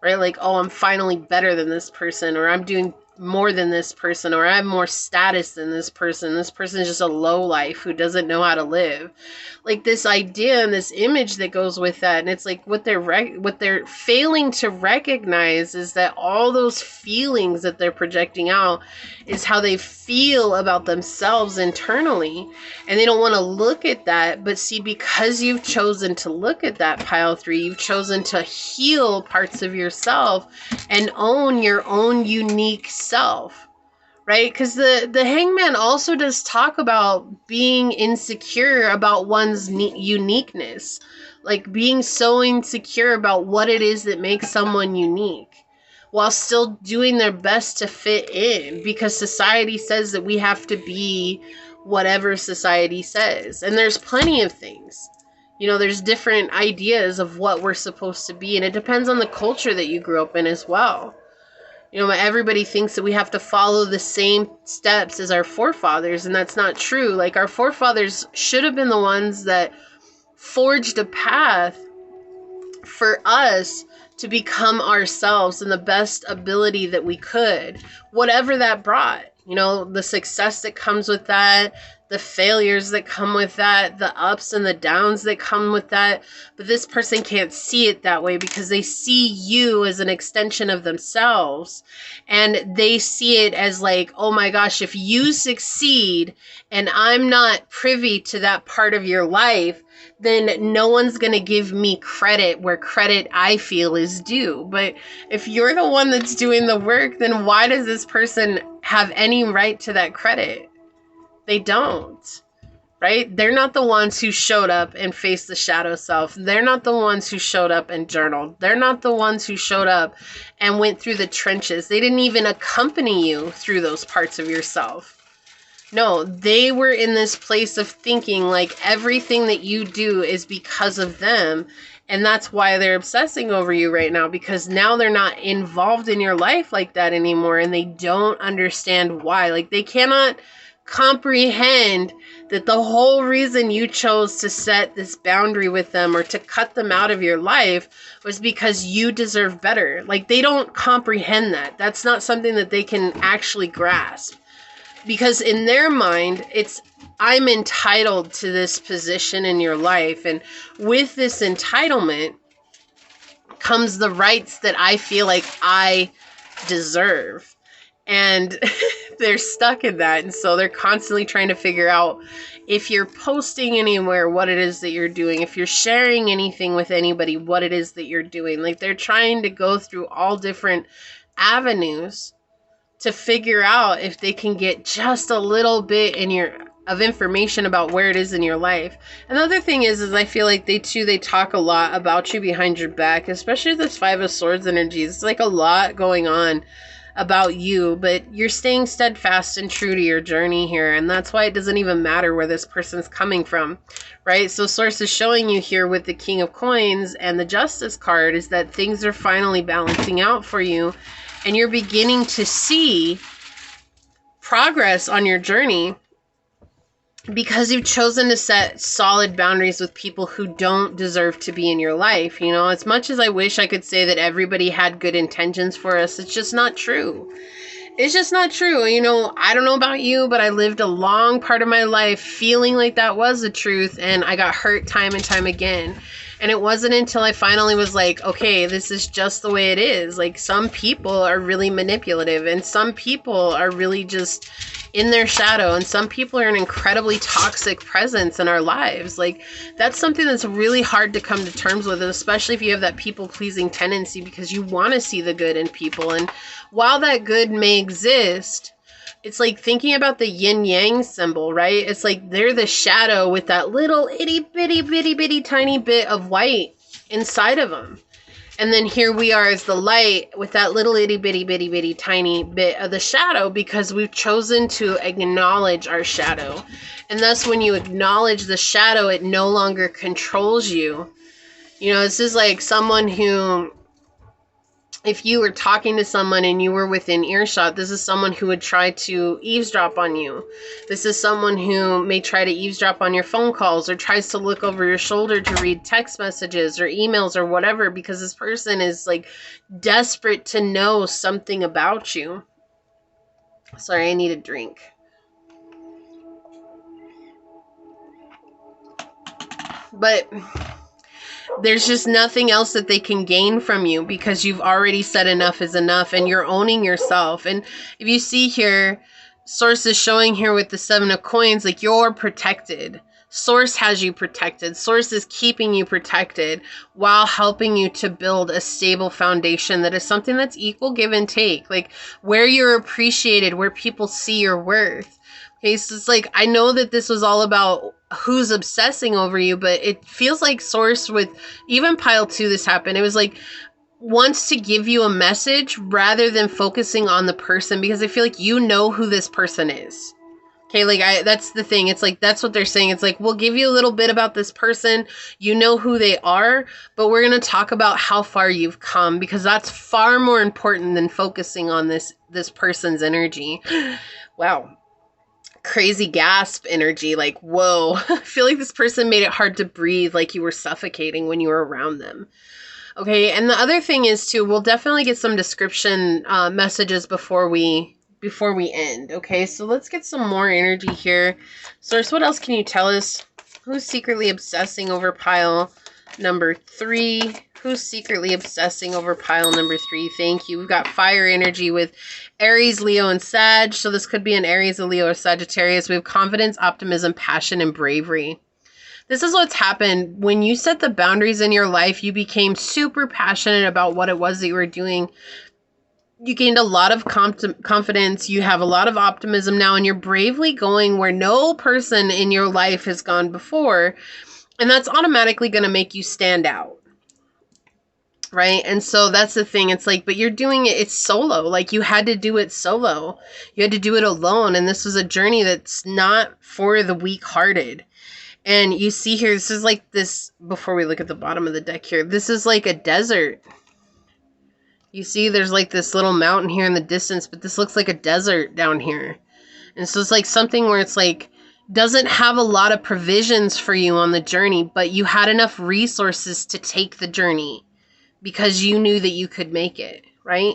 Right? Like, oh, I'm finally better than this person, or I'm doing more than this person, or I have more status than this person. This person is just a lowlife who doesn't know how to live. Like, this idea and this image that goes with that, and it's like what they're failing to recognize is that all those feelings that they're projecting out is how they feel about themselves internally, and they don't want to look at that. But see, because you've chosen to look at that, pile 3, you've chosen to heal parts of yourself and own your own unique self, right? Because the hangman also does talk about being insecure about one's uniqueness, like being so insecure about what it is that makes someone unique, while still doing their best to fit in, because society says that we have to be whatever society says. And there's plenty of things. You know, there's different ideas of what we're supposed to be, and it depends on the culture that you grew up in as well. You know, everybody thinks that we have to follow the same steps as our forefathers, and that's not true. Like, our forefathers should have been the ones that forged a path for us to become ourselves in the best ability that we could, whatever that brought. You know, the success that comes with that, the failures that come with that, the ups and the downs that come with that. But this person can't see it that way because they see you as an extension of themselves. And they see it as like, oh my gosh, if you succeed and I'm not privy to that part of your life, then no one's going to give me credit where credit I feel is due. But if you're the one that's doing the work, then why does this person have any right to that credit? They don't, right? They're not the ones who showed up and faced the shadow self. They're not the ones who showed up and journaled. They're not the ones who showed up and went through the trenches. They didn't even accompany you through those parts of yourself. No, they were in this place of thinking like everything that you do is because of them. And that's why they're obsessing over you right now, because now they're not involved in your life like that anymore. And they don't understand why. Like, they cannot comprehend that the whole reason you chose to set this boundary with them or to cut them out of your life was because you deserve better. Like, they don't comprehend that. That's not something that they can actually grasp. Because in their mind, it's, I'm entitled to this position in your life. And with this entitlement comes the rights that I feel like I deserve. And they're stuck in that. And so they're constantly trying to figure out if you're posting anywhere, what it is that you're doing. If you're sharing anything with anybody, what it is that you're doing. Like, they're trying to go through all different avenues to figure out if they can get just a little bit of information about where it is in your life. Another thing is I feel like they talk a lot about you behind your back, especially this 5 of Swords energy. It's like a lot going on about you, but you're staying steadfast and true to your journey here, and that's why it doesn't even matter where this person's coming from, right? So Source is showing you here with the King of Coins and the Justice card is that things are finally balancing out for you, and you're beginning to see progress on your journey because you've chosen to set solid boundaries with people who don't deserve to be in your life. You know, as much as I wish I could say that everybody had good intentions for us, it's just not true. It's just not true. You know, I don't know about you, but I lived a long part of my life feeling like that was the truth, and I got hurt time and time again. And it wasn't until I finally was like, okay, this is just the way it is. Like, some people are really manipulative, and some people are really just in their shadow, and some people are an incredibly toxic presence in our lives. Like, that's something that's really hard to come to terms with, especially if you have that people-pleasing tendency, because you want to see the good in people. And while that good may exist, it's like thinking about the yin-yang symbol, right? It's like they're the shadow with that little itty-bitty tiny bit of white inside of them. And then here we are as the light with that little itty-bitty tiny bit of the shadow, because we've chosen to acknowledge our shadow. And thus, when you acknowledge the shadow, it no longer controls you. You know, this is like someone who, if you were talking to someone and you were within earshot, this is someone who would try to eavesdrop on you. This is someone who may try to eavesdrop on your phone calls or tries to look over your shoulder to read text messages or emails or whatever, because this person is like desperate to know something about you. Sorry, I need a drink. But there's just nothing else that they can gain from you, because you've already said enough is enough and you're owning yourself. And if you see here, Source is showing here with the 7 of coins, like, you're protected. Source has you protected. Source is keeping you protected while helping you to build a stable foundation that is something that's equal give and take, like where you're appreciated, where people see your worth. Okay, so it's like, I know that this was all about who's obsessing over you, but it feels like Source, with even pile 2, this happened. It was like, wants to give you a message rather than focusing on the person, because I feel like you know who this person is. Okay, like, that's the thing. It's like, that's what they're saying. It's like, we'll give you a little bit about this person. You know who they are, but we're going to talk about how far you've come, because that's far more important than focusing on this person's energy. Wow. Crazy gasp energy, like, whoa. I feel like this person made it hard to breathe, like you were suffocating when you were around them. Okay, and the other thing is too, we'll definitely get some description messages before we end. Okay, so let's get some more energy here. Source, what else can you tell us? Who's secretly obsessing over pile number 3? Who's secretly obsessing over pile number 3? Thank you. We've got fire energy with Aries, Leo, and Sag. So this could be an Aries, a Leo, or Sagittarius. We have confidence, optimism, passion, and bravery. This is what's happened. When you set the boundaries in your life, you became super passionate about what it was that you were doing. You gained a lot of confidence. You have a lot of optimism now, and you're bravely going where no person in your life has gone before. And that's automatically going to make you stand out. Right? And so that's the thing. It's like, but you're doing it, it's solo. Like, you had to do it solo. You had to do it alone. And this was a journey that's not for the weak-hearted. And you see here, this is like this, before we look at the bottom of the deck here, this is like a desert. You see there's like this little mountain here in the distance, but this looks like a desert down here. And so it's like something where it's like, doesn't have a lot of provisions for you on the journey, but you had enough resources to take the journey because you knew that you could make it, right?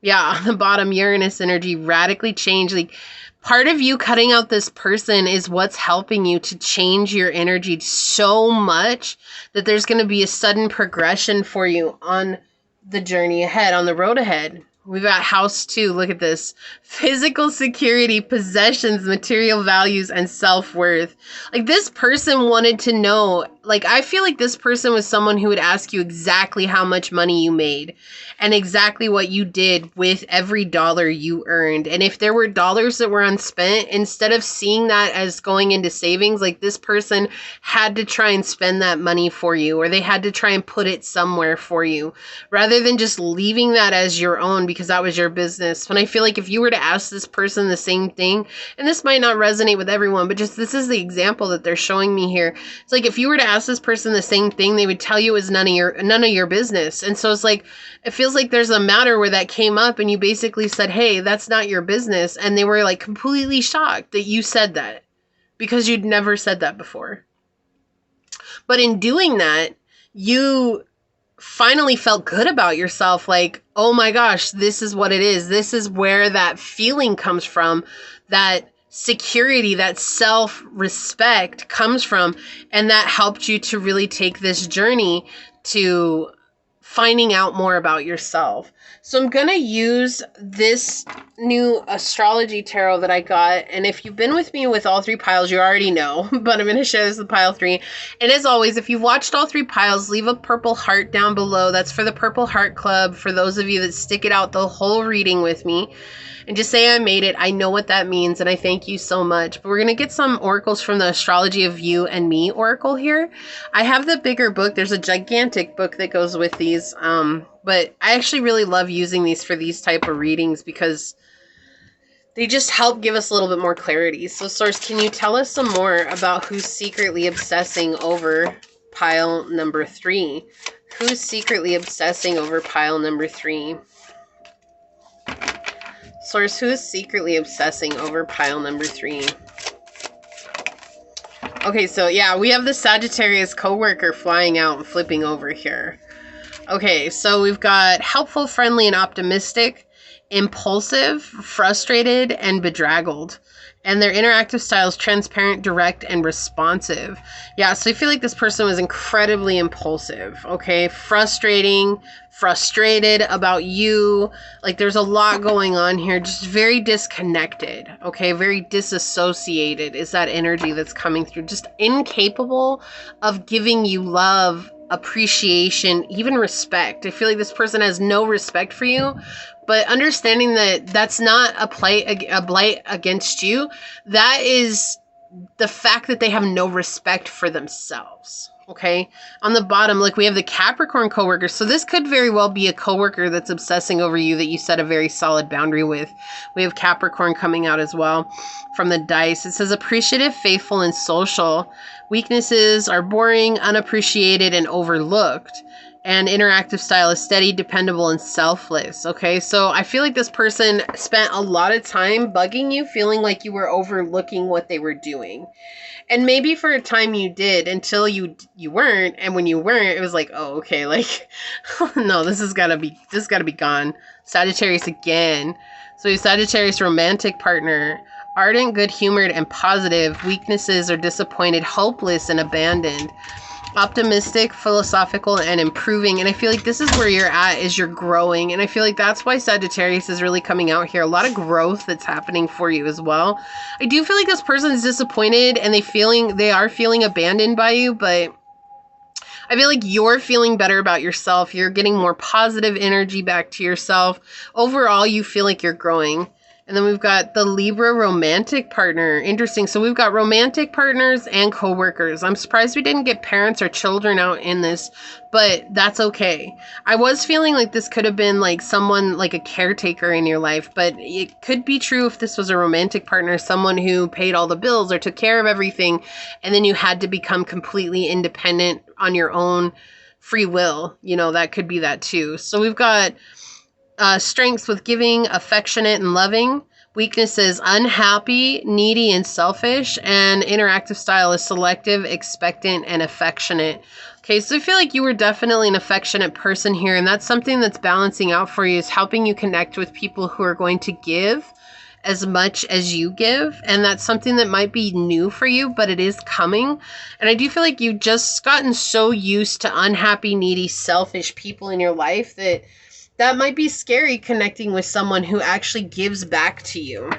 Yeah, on the bottom, Uranus energy radically changed. Like, part of you cutting out this person is what's helping you to change your energy so much that there's going to be a sudden progression for you on the journey ahead, on the road ahead. We've got house 2. Look at this. Physical security, possessions, material values, and self-worth. Like, this person wanted to know, like, I feel like this person was someone who would ask you exactly how much money you made and exactly what you did with every dollar you earned. And if there were dollars that were unspent, instead of seeing that as going into savings, like, this person had to try and spend that money for you, or they had to try and put it somewhere for you, rather than just leaving that as your own because that was your business. When I feel like if you were to ask this person the same thing, and this might not resonate with everyone, but just this is the example that they're showing me here. It's like, if you were to ask this person the same thing, they would tell you it was none of your business. And so it's like, it feels like there's a matter where that came up and you basically said, hey, that's not your business. And they were like completely shocked that you said that because you'd never said that before. But in doing that, you finally felt good about yourself. Like, oh my gosh, this is what it is. This is where that feeling comes from. That security, that self-respect comes from. And that helped you to really take this journey to finding out more about yourself. So I'm going to use this new astrology tarot that I got. And if you've been with me with all 3 piles, you already know, but I'm going to show this with pile 3. And as always, if you've watched all 3 piles, leave a purple heart down below. That's for the Purple Heart Club. For those of you that stick it out the whole reading with me. And just say I made it. I know what that means, and I thank you so much. But we're going to get some oracles from the Astrology of You and Me oracle here. I have the bigger book. There's a gigantic book that goes with these. But I actually really love using these for these type of readings because they just help give us a little bit more clarity. So, Source, can you tell us some more about who's secretly obsessing over pile number 3. Who's secretly obsessing over pile number 3? Source, who is secretly obsessing over pile number 3? Okay, so yeah, we have the Sagittarius coworker flying out and flipping over here. Okay, so we've got helpful, friendly, and optimistic, impulsive, frustrated, and bedraggled. And their interactive style is transparent, direct, and responsive. Yeah, so I feel like this person was incredibly impulsive, okay? Frustrating, frustrated about you. Like, there's a lot going on here. Just very disconnected, okay? Very disassociated is that energy that's coming through. Just incapable of giving you love, appreciation, even respect. I feel like this person has no respect for you. But understanding that that's not a blight against you, that is the fact that they have no respect for themselves. Okay. On the bottom, like we have the Capricorn coworker. So this could very well be a coworker that's obsessing over you that you set a very solid boundary with. We have Capricorn coming out as well from the dice. It says appreciative, faithful, and social. Weaknesses are boring, unappreciated, and overlooked. And interactive style is steady, dependable, and selfless. Okay, so I feel like this person spent a lot of time bugging you, feeling like you were overlooking what they were doing. And maybe for a time you did until you weren't. And when you weren't, it was like, oh, okay, like, no, this has got to be gone. Sagittarius again. So your Sagittarius romantic partner, ardent, good-humored, and positive. Weaknesses are disappointed, hopeless, and abandoned. Optimistic, philosophical, and improving. And I feel like this is where you're at, is you're growing. And I feel like that's why Sagittarius is really coming out here. A lot of growth that's happening for you as well. I do feel like this person is disappointed and they are feeling abandoned by you, but I feel like you're feeling better about yourself. You're getting more positive energy back to yourself. Overall, you feel like you're growing. And then we've got the Libra romantic partner. Interesting. So we've got romantic partners and coworkers. I'm surprised we didn't get parents or children out in this, but that's okay. I was feeling like this could have been like someone, like a caretaker in your life, but it could be true if this was a romantic partner, someone who paid all the bills or took care of everything, and then you had to become completely independent on your own free will. You know, that could be that too. So we've got strengths with giving, affectionate, and loving. Weaknesses, unhappy, needy, and selfish. And interactive style is selective, expectant, and affectionate. Okay, so I feel like you were definitely an affectionate person here, and that's something that's balancing out for you, is helping you connect with people who are going to give as much as you give. And that's something that might be new for you, but it is coming. And I do feel like you've just gotten so used to unhappy, needy, selfish people in your life that might be scary, connecting with someone who actually gives back to you,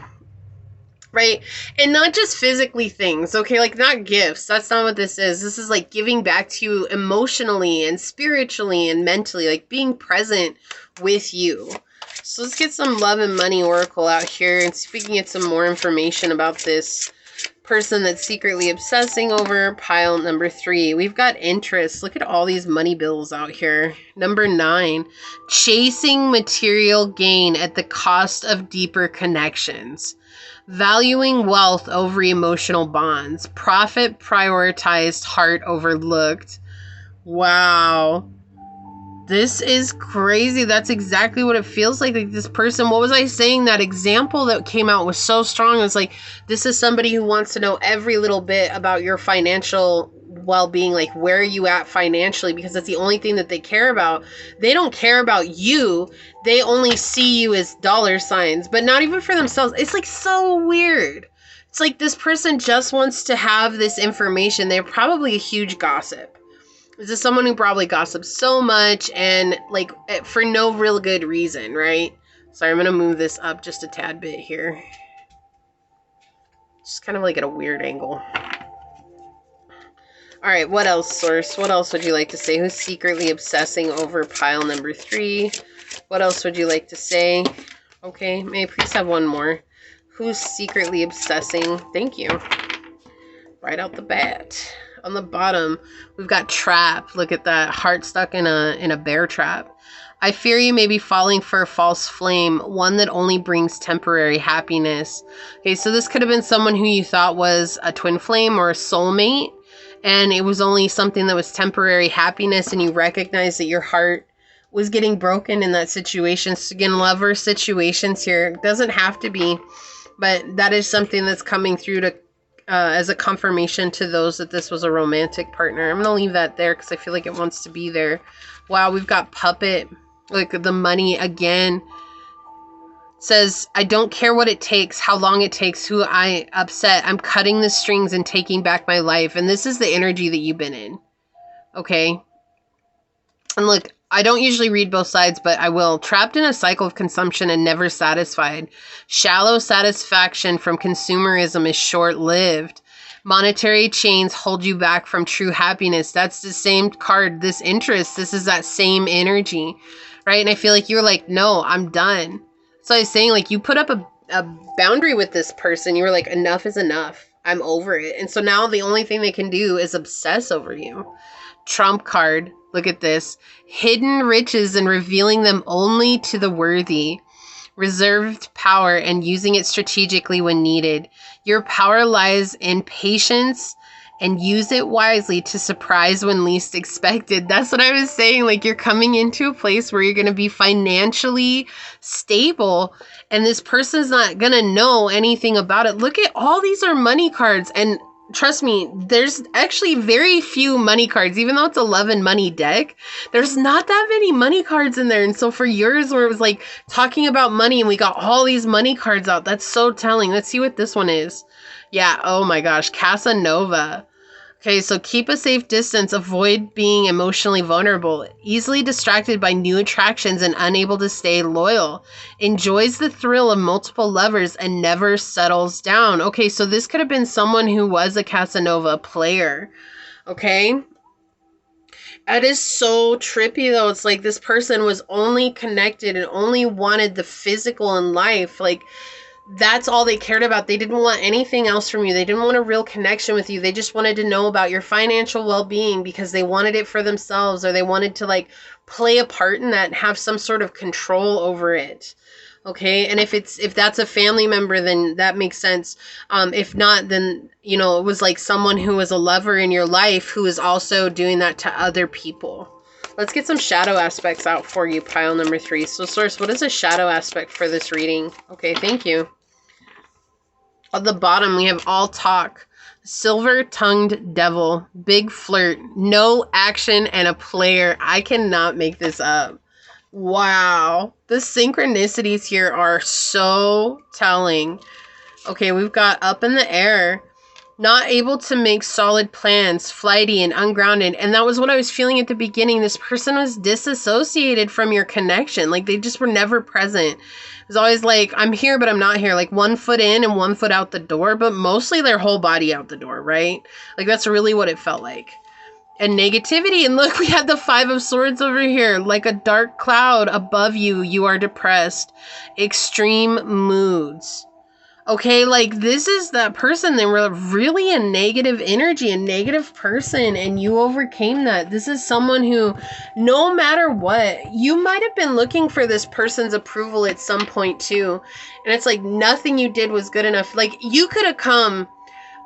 right? And not just physically things, okay? Like, not gifts. That's not what this is. This is like giving back to you emotionally and spiritually and mentally, like being present with you. So let's get some love and money oracle out here and see if we can get some more information about this person that's secretly obsessing over pile number 3. We've got interest. Look at all these money bills out here. Number 9, chasing material gain at the cost of deeper connections. Valuing wealth over emotional bonds. Profit prioritized, heart overlooked. Wow. This is crazy. That's exactly what it feels like. Like this person, what was I saying? That example that came out was so strong. It was like, this is somebody who wants to know every little bit about your financial well-being. Like, where are you at financially? Because that's the only thing that they care about. They don't care about you. They only see you as dollar signs, but not even for themselves. It's like so weird. It's like this person just wants to have this information. They're probably a huge gossip. This is someone who probably gossips so much and like for no real good reason, right? Sorry, I'm going to move this up just a tad bit here. Just kind of like at a weird angle. All right, what else, source? What else would you like to say? Who's secretly obsessing over pile number 3? What else would you like to say? Okay, may I please have one more? Who's secretly obsessing? Thank you. Right out the bat. On the bottom, we've got trap. Look at that, heart stuck in a bear trap. I fear you may be falling for a false flame, one that only brings temporary happiness. Okay, so this could have been someone who you thought was a twin flame or a soulmate, and it was only something that was temporary happiness, and you recognize that your heart was getting broken in that situation. So again, lover situations here, it doesn't have to be, but that is something that's coming through to as a confirmation to those that this was a romantic partner. I'm going to leave that there because I feel like it wants to be there. Wow, we've got puppet, like the money again. Says, I don't care what it takes, how long it takes, who I upset. I'm cutting the strings and taking back my life. And this is the energy that you've been in. Okay. And look, I don't usually read both sides, but I will. Trapped in a cycle of consumption and never satisfied. Shallow satisfaction from consumerism is short-lived. Monetary chains hold you back from true happiness. That's the same card. This interest, this is that same energy, right? And I feel like you're like, no, I'm done. So I was saying, like, you put up a boundary with this person. You were like, enough is enough. I'm over it. And so now the only thing they can do is obsess over you. Trump card. Look at this. Hidden riches and revealing them only to the worthy. Reserved power and using it strategically when needed. Your power lies in patience and use it wisely to surprise when least expected. That's what I was saying. Like, you're coming into a place where you're going to be financially stable and this person's not going to know anything about it. Look at all these are money cards, and trust me, there's actually very few money cards. Even though it's a love and money deck, there's not that many money cards in there. And so for yours, where it was like talking about money and we got all these money cards out, that's so telling. Let's see what this one is. Yeah, oh my gosh, Casanova. Okay, so keep a safe distance, avoid being emotionally vulnerable, easily distracted by new attractions and unable to stay loyal, enjoys the thrill of multiple lovers and never settles down. Okay, so this could have been someone who was a Casanova player. Okay? That is so trippy though. It's like this person was only connected and only wanted the physical in life. Like, that's all they cared about. They didn't want anything else from you. They didn't want a real connection with you. They just wanted to know about your financial well-being because they wanted it for themselves, or they wanted to like play a part in that and have some sort of control over it. Okay. And if that's a family member, then that makes sense. If not, then, you know, it was like someone who was a lover in your life who is also doing that to other people. Let's get some shadow aspects out for you, pile number 3. So source, what is a shadow aspect for this reading? Okay. Thank you. At the bottom, we have all talk, silver-tongued devil, big flirt, no action, and a player. I cannot make this up. Wow. The synchronicities here are so telling. Okay, we've got up in the air, not able to make solid plans, flighty and ungrounded. And that was what I was feeling at the beginning. This person was disassociated from your connection. Like, they just were never present. It was always like, I'm here, but I'm not here. Like, 1 foot in and 1 foot out the door, but mostly their whole body out the door, right? Like, that's really what it felt like. And negativity. And look, we had the 5 of Swords over here. Like a dark cloud above you, you are depressed. Extreme moods. Okay, like, this is that person. They were really a negative energy, a negative person, and you overcame that. This is someone who, no matter what, you might have been looking for this person's approval at some point too. And it's like nothing you did was good enough. Like, you could have come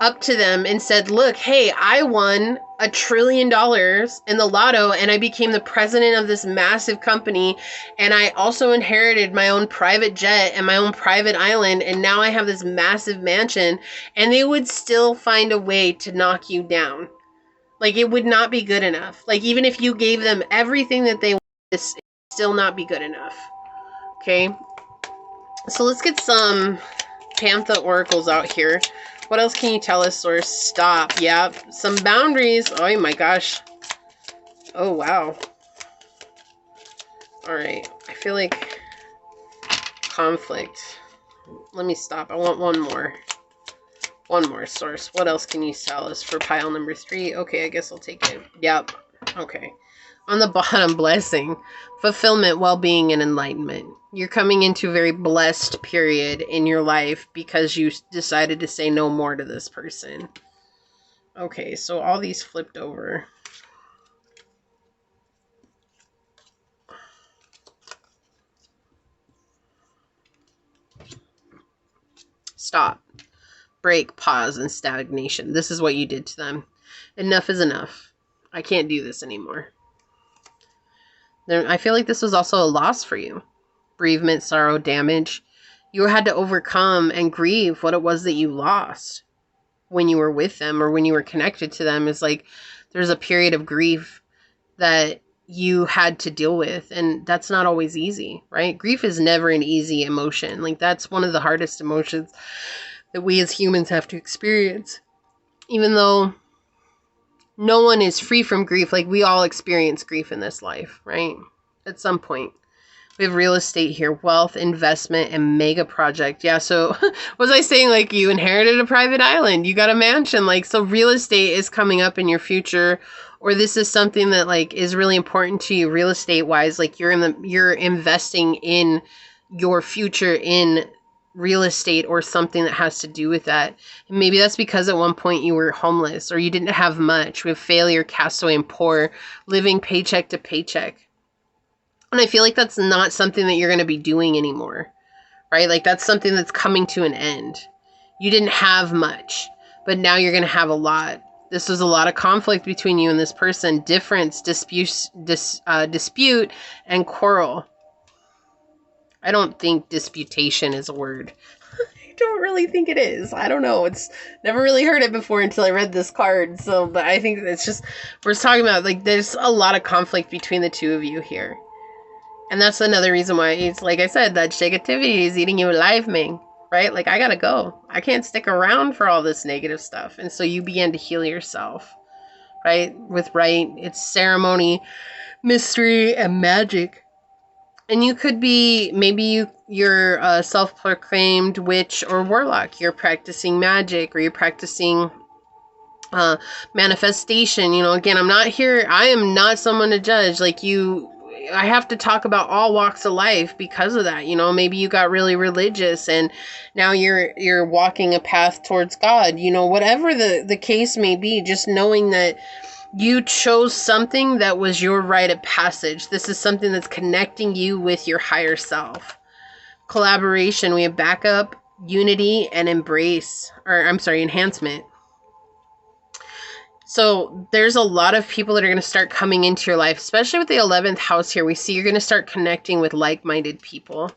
up to them and said, look, hey, I won $1 trillion in the lotto and I became the president of this massive company, and I also inherited my own private jet and my own private island, and now I have this massive mansion, and they would still find a way to knock you down. Like, it would not be good enough. Like, even if you gave them everything that they want, it would still not be good enough. Okay, so let's get some Panther oracles out here. What else can you tell us, source? Stop. Yep. Some boundaries. Oh my gosh. Oh, wow. All right. I feel like conflict. Let me stop. I want one more. One more, source. What else can you tell us for pile number 3? Okay, I guess I'll take it. Yep. Okay. On the bottom, blessing, fulfillment, well-being, and enlightenment. You're coming into a very blessed period in your life because you decided to say no more to this person. Okay, so all these flipped over. Stop. Break, pause, and stagnation. This is what you did to them. Enough is enough. I can't do this anymore. I feel like this was also a loss for you. Bereavement, sorrow, damage. You had to overcome and grieve what it was that you lost when you were with them or when you were connected to them. It's like there's a period of grief that you had to deal with, and that's not always easy, right? Grief is never an easy emotion. Like, that's one of the hardest emotions that we as humans have to experience. Even though no one is free from grief, like, we all experience grief in this life, right? At some point. We have real estate here, wealth, investment, and mega project. Yeah, so was I saying, like, you inherited a private island, you got a mansion, like, so real estate is coming up in your future, or this is something that, like, is really important to you real estate wise, like, you're investing in your future in real estate or something that has to do with that. And maybe that's because at one point you were homeless or you didn't have much. We have failure, castaway, and poor, living paycheck to paycheck. And I feel like that's not something that you're going to be doing anymore, right? Like, that's something that's coming to an end. You didn't have much, but now you're going to have a lot. This was a lot of conflict between you and this person. Difference, dispute, and quarrel. I don't think disputation is a word. I don't really think it is. I don't know. It's never really heard it before until I read this card. So, but I think it's just, we're talking about, like, there's a lot of conflict between the two of you here. And that's another reason why it's, like I said, that negativity is eating you alive, Ming, right? Like, I gotta go. I can't stick around for all this negative stuff. And so you begin to heal yourself, right? With right, it's ceremony, mystery, and magic. And you could be, maybe you're a self-proclaimed witch or warlock. You're practicing magic, or you're practicing manifestation. You know, again, I am not someone to judge. Like, I have to talk about all walks of life because of that. You know, maybe you got really religious and now you're walking a path towards God. You know, whatever the case may be, just knowing that you chose something that was your rite of passage. This is something that's connecting you with your higher self. Collaboration, we have backup, unity, and enhancement. So there's a lot of people that are going to start coming into your life, especially with the 11th house here. We see you're going to start connecting with like-minded people.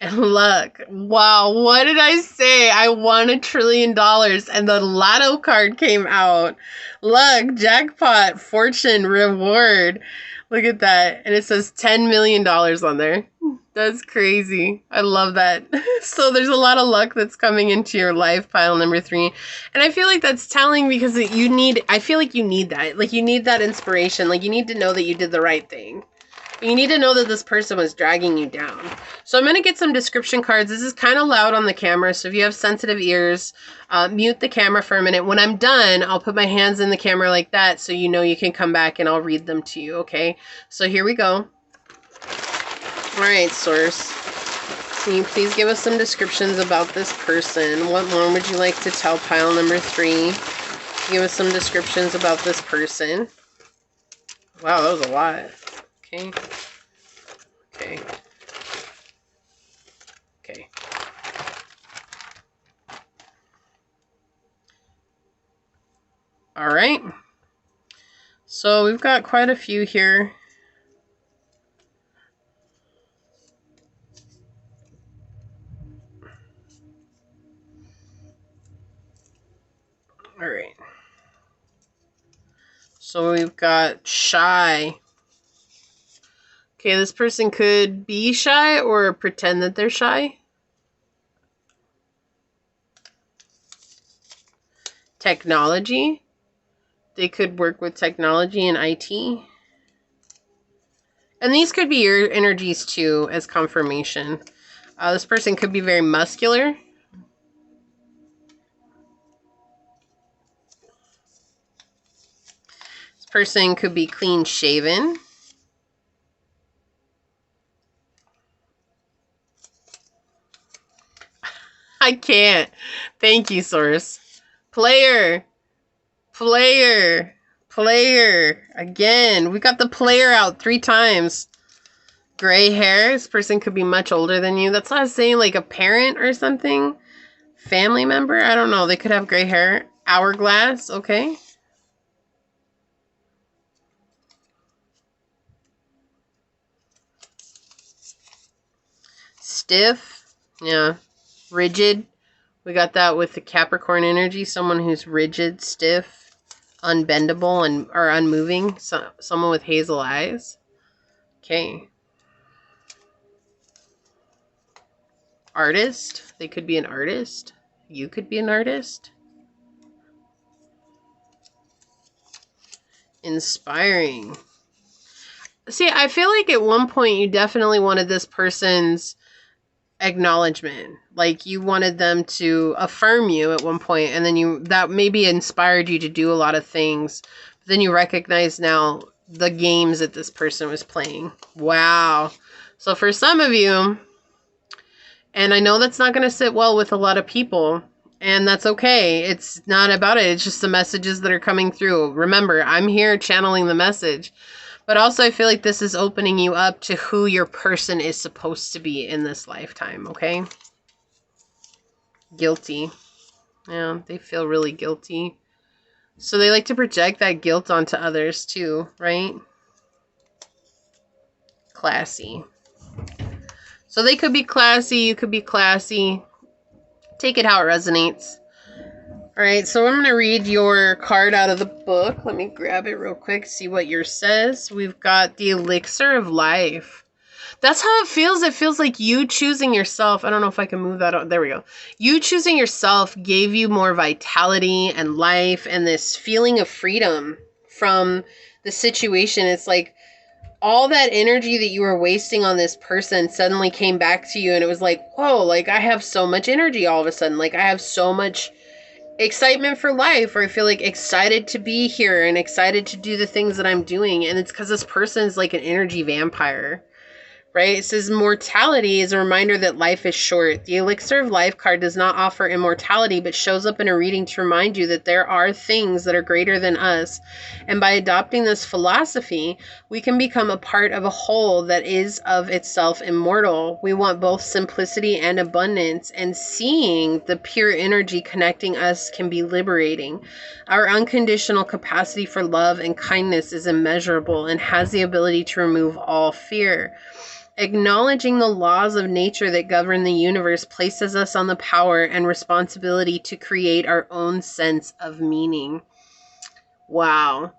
And look, wow, what did I say? I won $1 trillion and the lotto card came out. Look, jackpot, fortune, reward. Look at that. And it says $10 million on there. That's crazy. I love that. So there's a lot of luck that's coming into your life, pile number 3. And I feel like that's telling because I feel like you need that. Like, you need that inspiration. Like, you need to know that you did the right thing. You need to know that this person was dragging you down. So I'm going to get some description cards. This is kind of loud on the camera, so if you have sensitive ears, mute the camera for a minute. When I'm done, I'll put my hands in the camera like that so you know you can come back and I'll read them to you, okay? So here we go. All right, Source. Can you please give us some descriptions about this person? What more would you like to tell pile number 3? Give us some descriptions about this person. Wow, that was a lot. Okay. Okay. Okay. All right. So we've got quite a few here. All right. So we've got shy. Okay, this person could be shy or pretend that they're shy. Technology. They could work with technology and IT. And these could be your energies too, as confirmation. This person could be very muscular. This person could be clean shaven. I can't. Thank you, Source. Player. Player. Player. Again, we got the player out 3 times. Gray hair. This person could be much older than you. That's what I was saying, like a parent or something. Family member. I don't know. They could have gray hair. Hourglass. Okay. stiff. Yeah. Rigid. We got that with the Capricorn energy. Someone who's rigid, stiff, unbendable, and or unmoving. So, someone with hazel eyes. Okay. Artist. They could be an artist. You could be an artist. Inspiring. See, I feel like at one point you definitely wanted this person's acknowledgement. Like you wanted them to affirm you at one point, and then that maybe inspired you to do a lot of things. But then you recognize now the games that this person was playing. Wow. So for some of you, and I know that's not going to sit well with a lot of people, and that's okay. It's not about it. It's just the messages that are coming through. Remember, I'm here channeling the message. But also, I feel like this is opening you up to who your person is supposed to be in this lifetime, okay? Guilty. Yeah, they feel really guilty. So they like to project that guilt onto others too, right? Classy. So they could be classy, you could be classy. Take it how it resonates. Alright, so I'm going to read your card out of the book. Let me grab it real quick, see what yours says. We've got the elixir of life. That's how it feels. It feels like you choosing yourself. I don't know if I can move that out. There we go. You choosing yourself gave you more vitality and life and this feeling of freedom from the situation. It's like all that energy that you were wasting on this person suddenly came back to you, and it was like, whoa, like I have so much energy all of a sudden. Like I have so much excitement for life, or I feel like excited to be here and excited to do the things that I'm doing. And it's because this person is like an energy vampire, right? It says mortality is a reminder that life is short. The elixir of life card does not offer immortality, but shows up in a reading to remind you that there are things that are greater than us. And by adopting this philosophy, we can become a part of a whole that is of itself immortal. We want both simplicity and abundance, and seeing the pure energy connecting us can be liberating. Our unconditional capacity for love and kindness is immeasurable and has the ability to remove all fear. Acknowledging the laws of nature that govern the universe places us on the power and responsibility to create our own sense of meaning. Wow.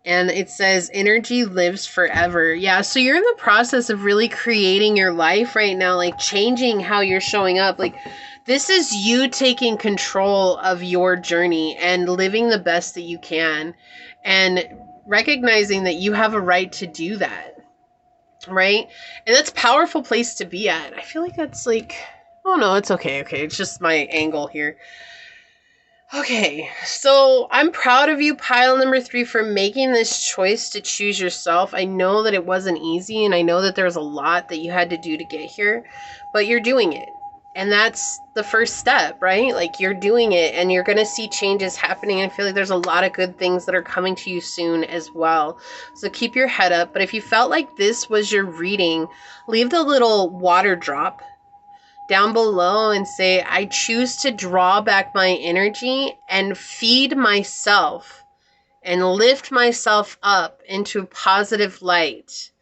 And it says energy lives forever. Yeah, so you're in the process of really creating your life right now, like changing how you're showing up. Like this is you taking control of your journey and living the best that you can and recognizing that you have a right to do that. Right? And that's a powerful place to be at. I feel like that's like, oh no, it's okay. Okay. It's just my angle here. Okay. So I'm proud of you, pile number 3, for making this choice to choose yourself. I know that it wasn't easy, and I know that there's a lot that you had to do to get here, but you're doing it. And that's the first step, right? Like you're doing it and you're going to see changes happening. I feel like there's a lot of good things that are coming to you soon as well. So keep your head up. But if you felt like this was your reading, leave the little water drop down below and say, I choose to draw back my energy and feed myself and lift myself up into positive light,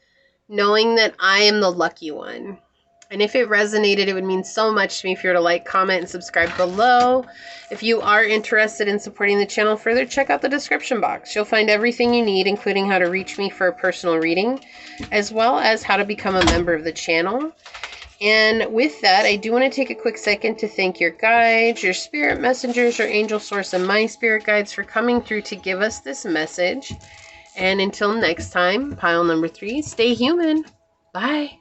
knowing that I am the lucky one. And if it resonated, it would mean so much to me if you were to like, comment, and subscribe below. If you are interested in supporting the channel further, check out the description box. You'll find everything you need, including how to reach me for a personal reading, as well as how to become a member of the channel. And with that, I do want to take a quick second to thank your guides, your spirit messengers, your angel source, and my spirit guides for coming through to give us this message. And until next time, pile number 3, stay human. Bye.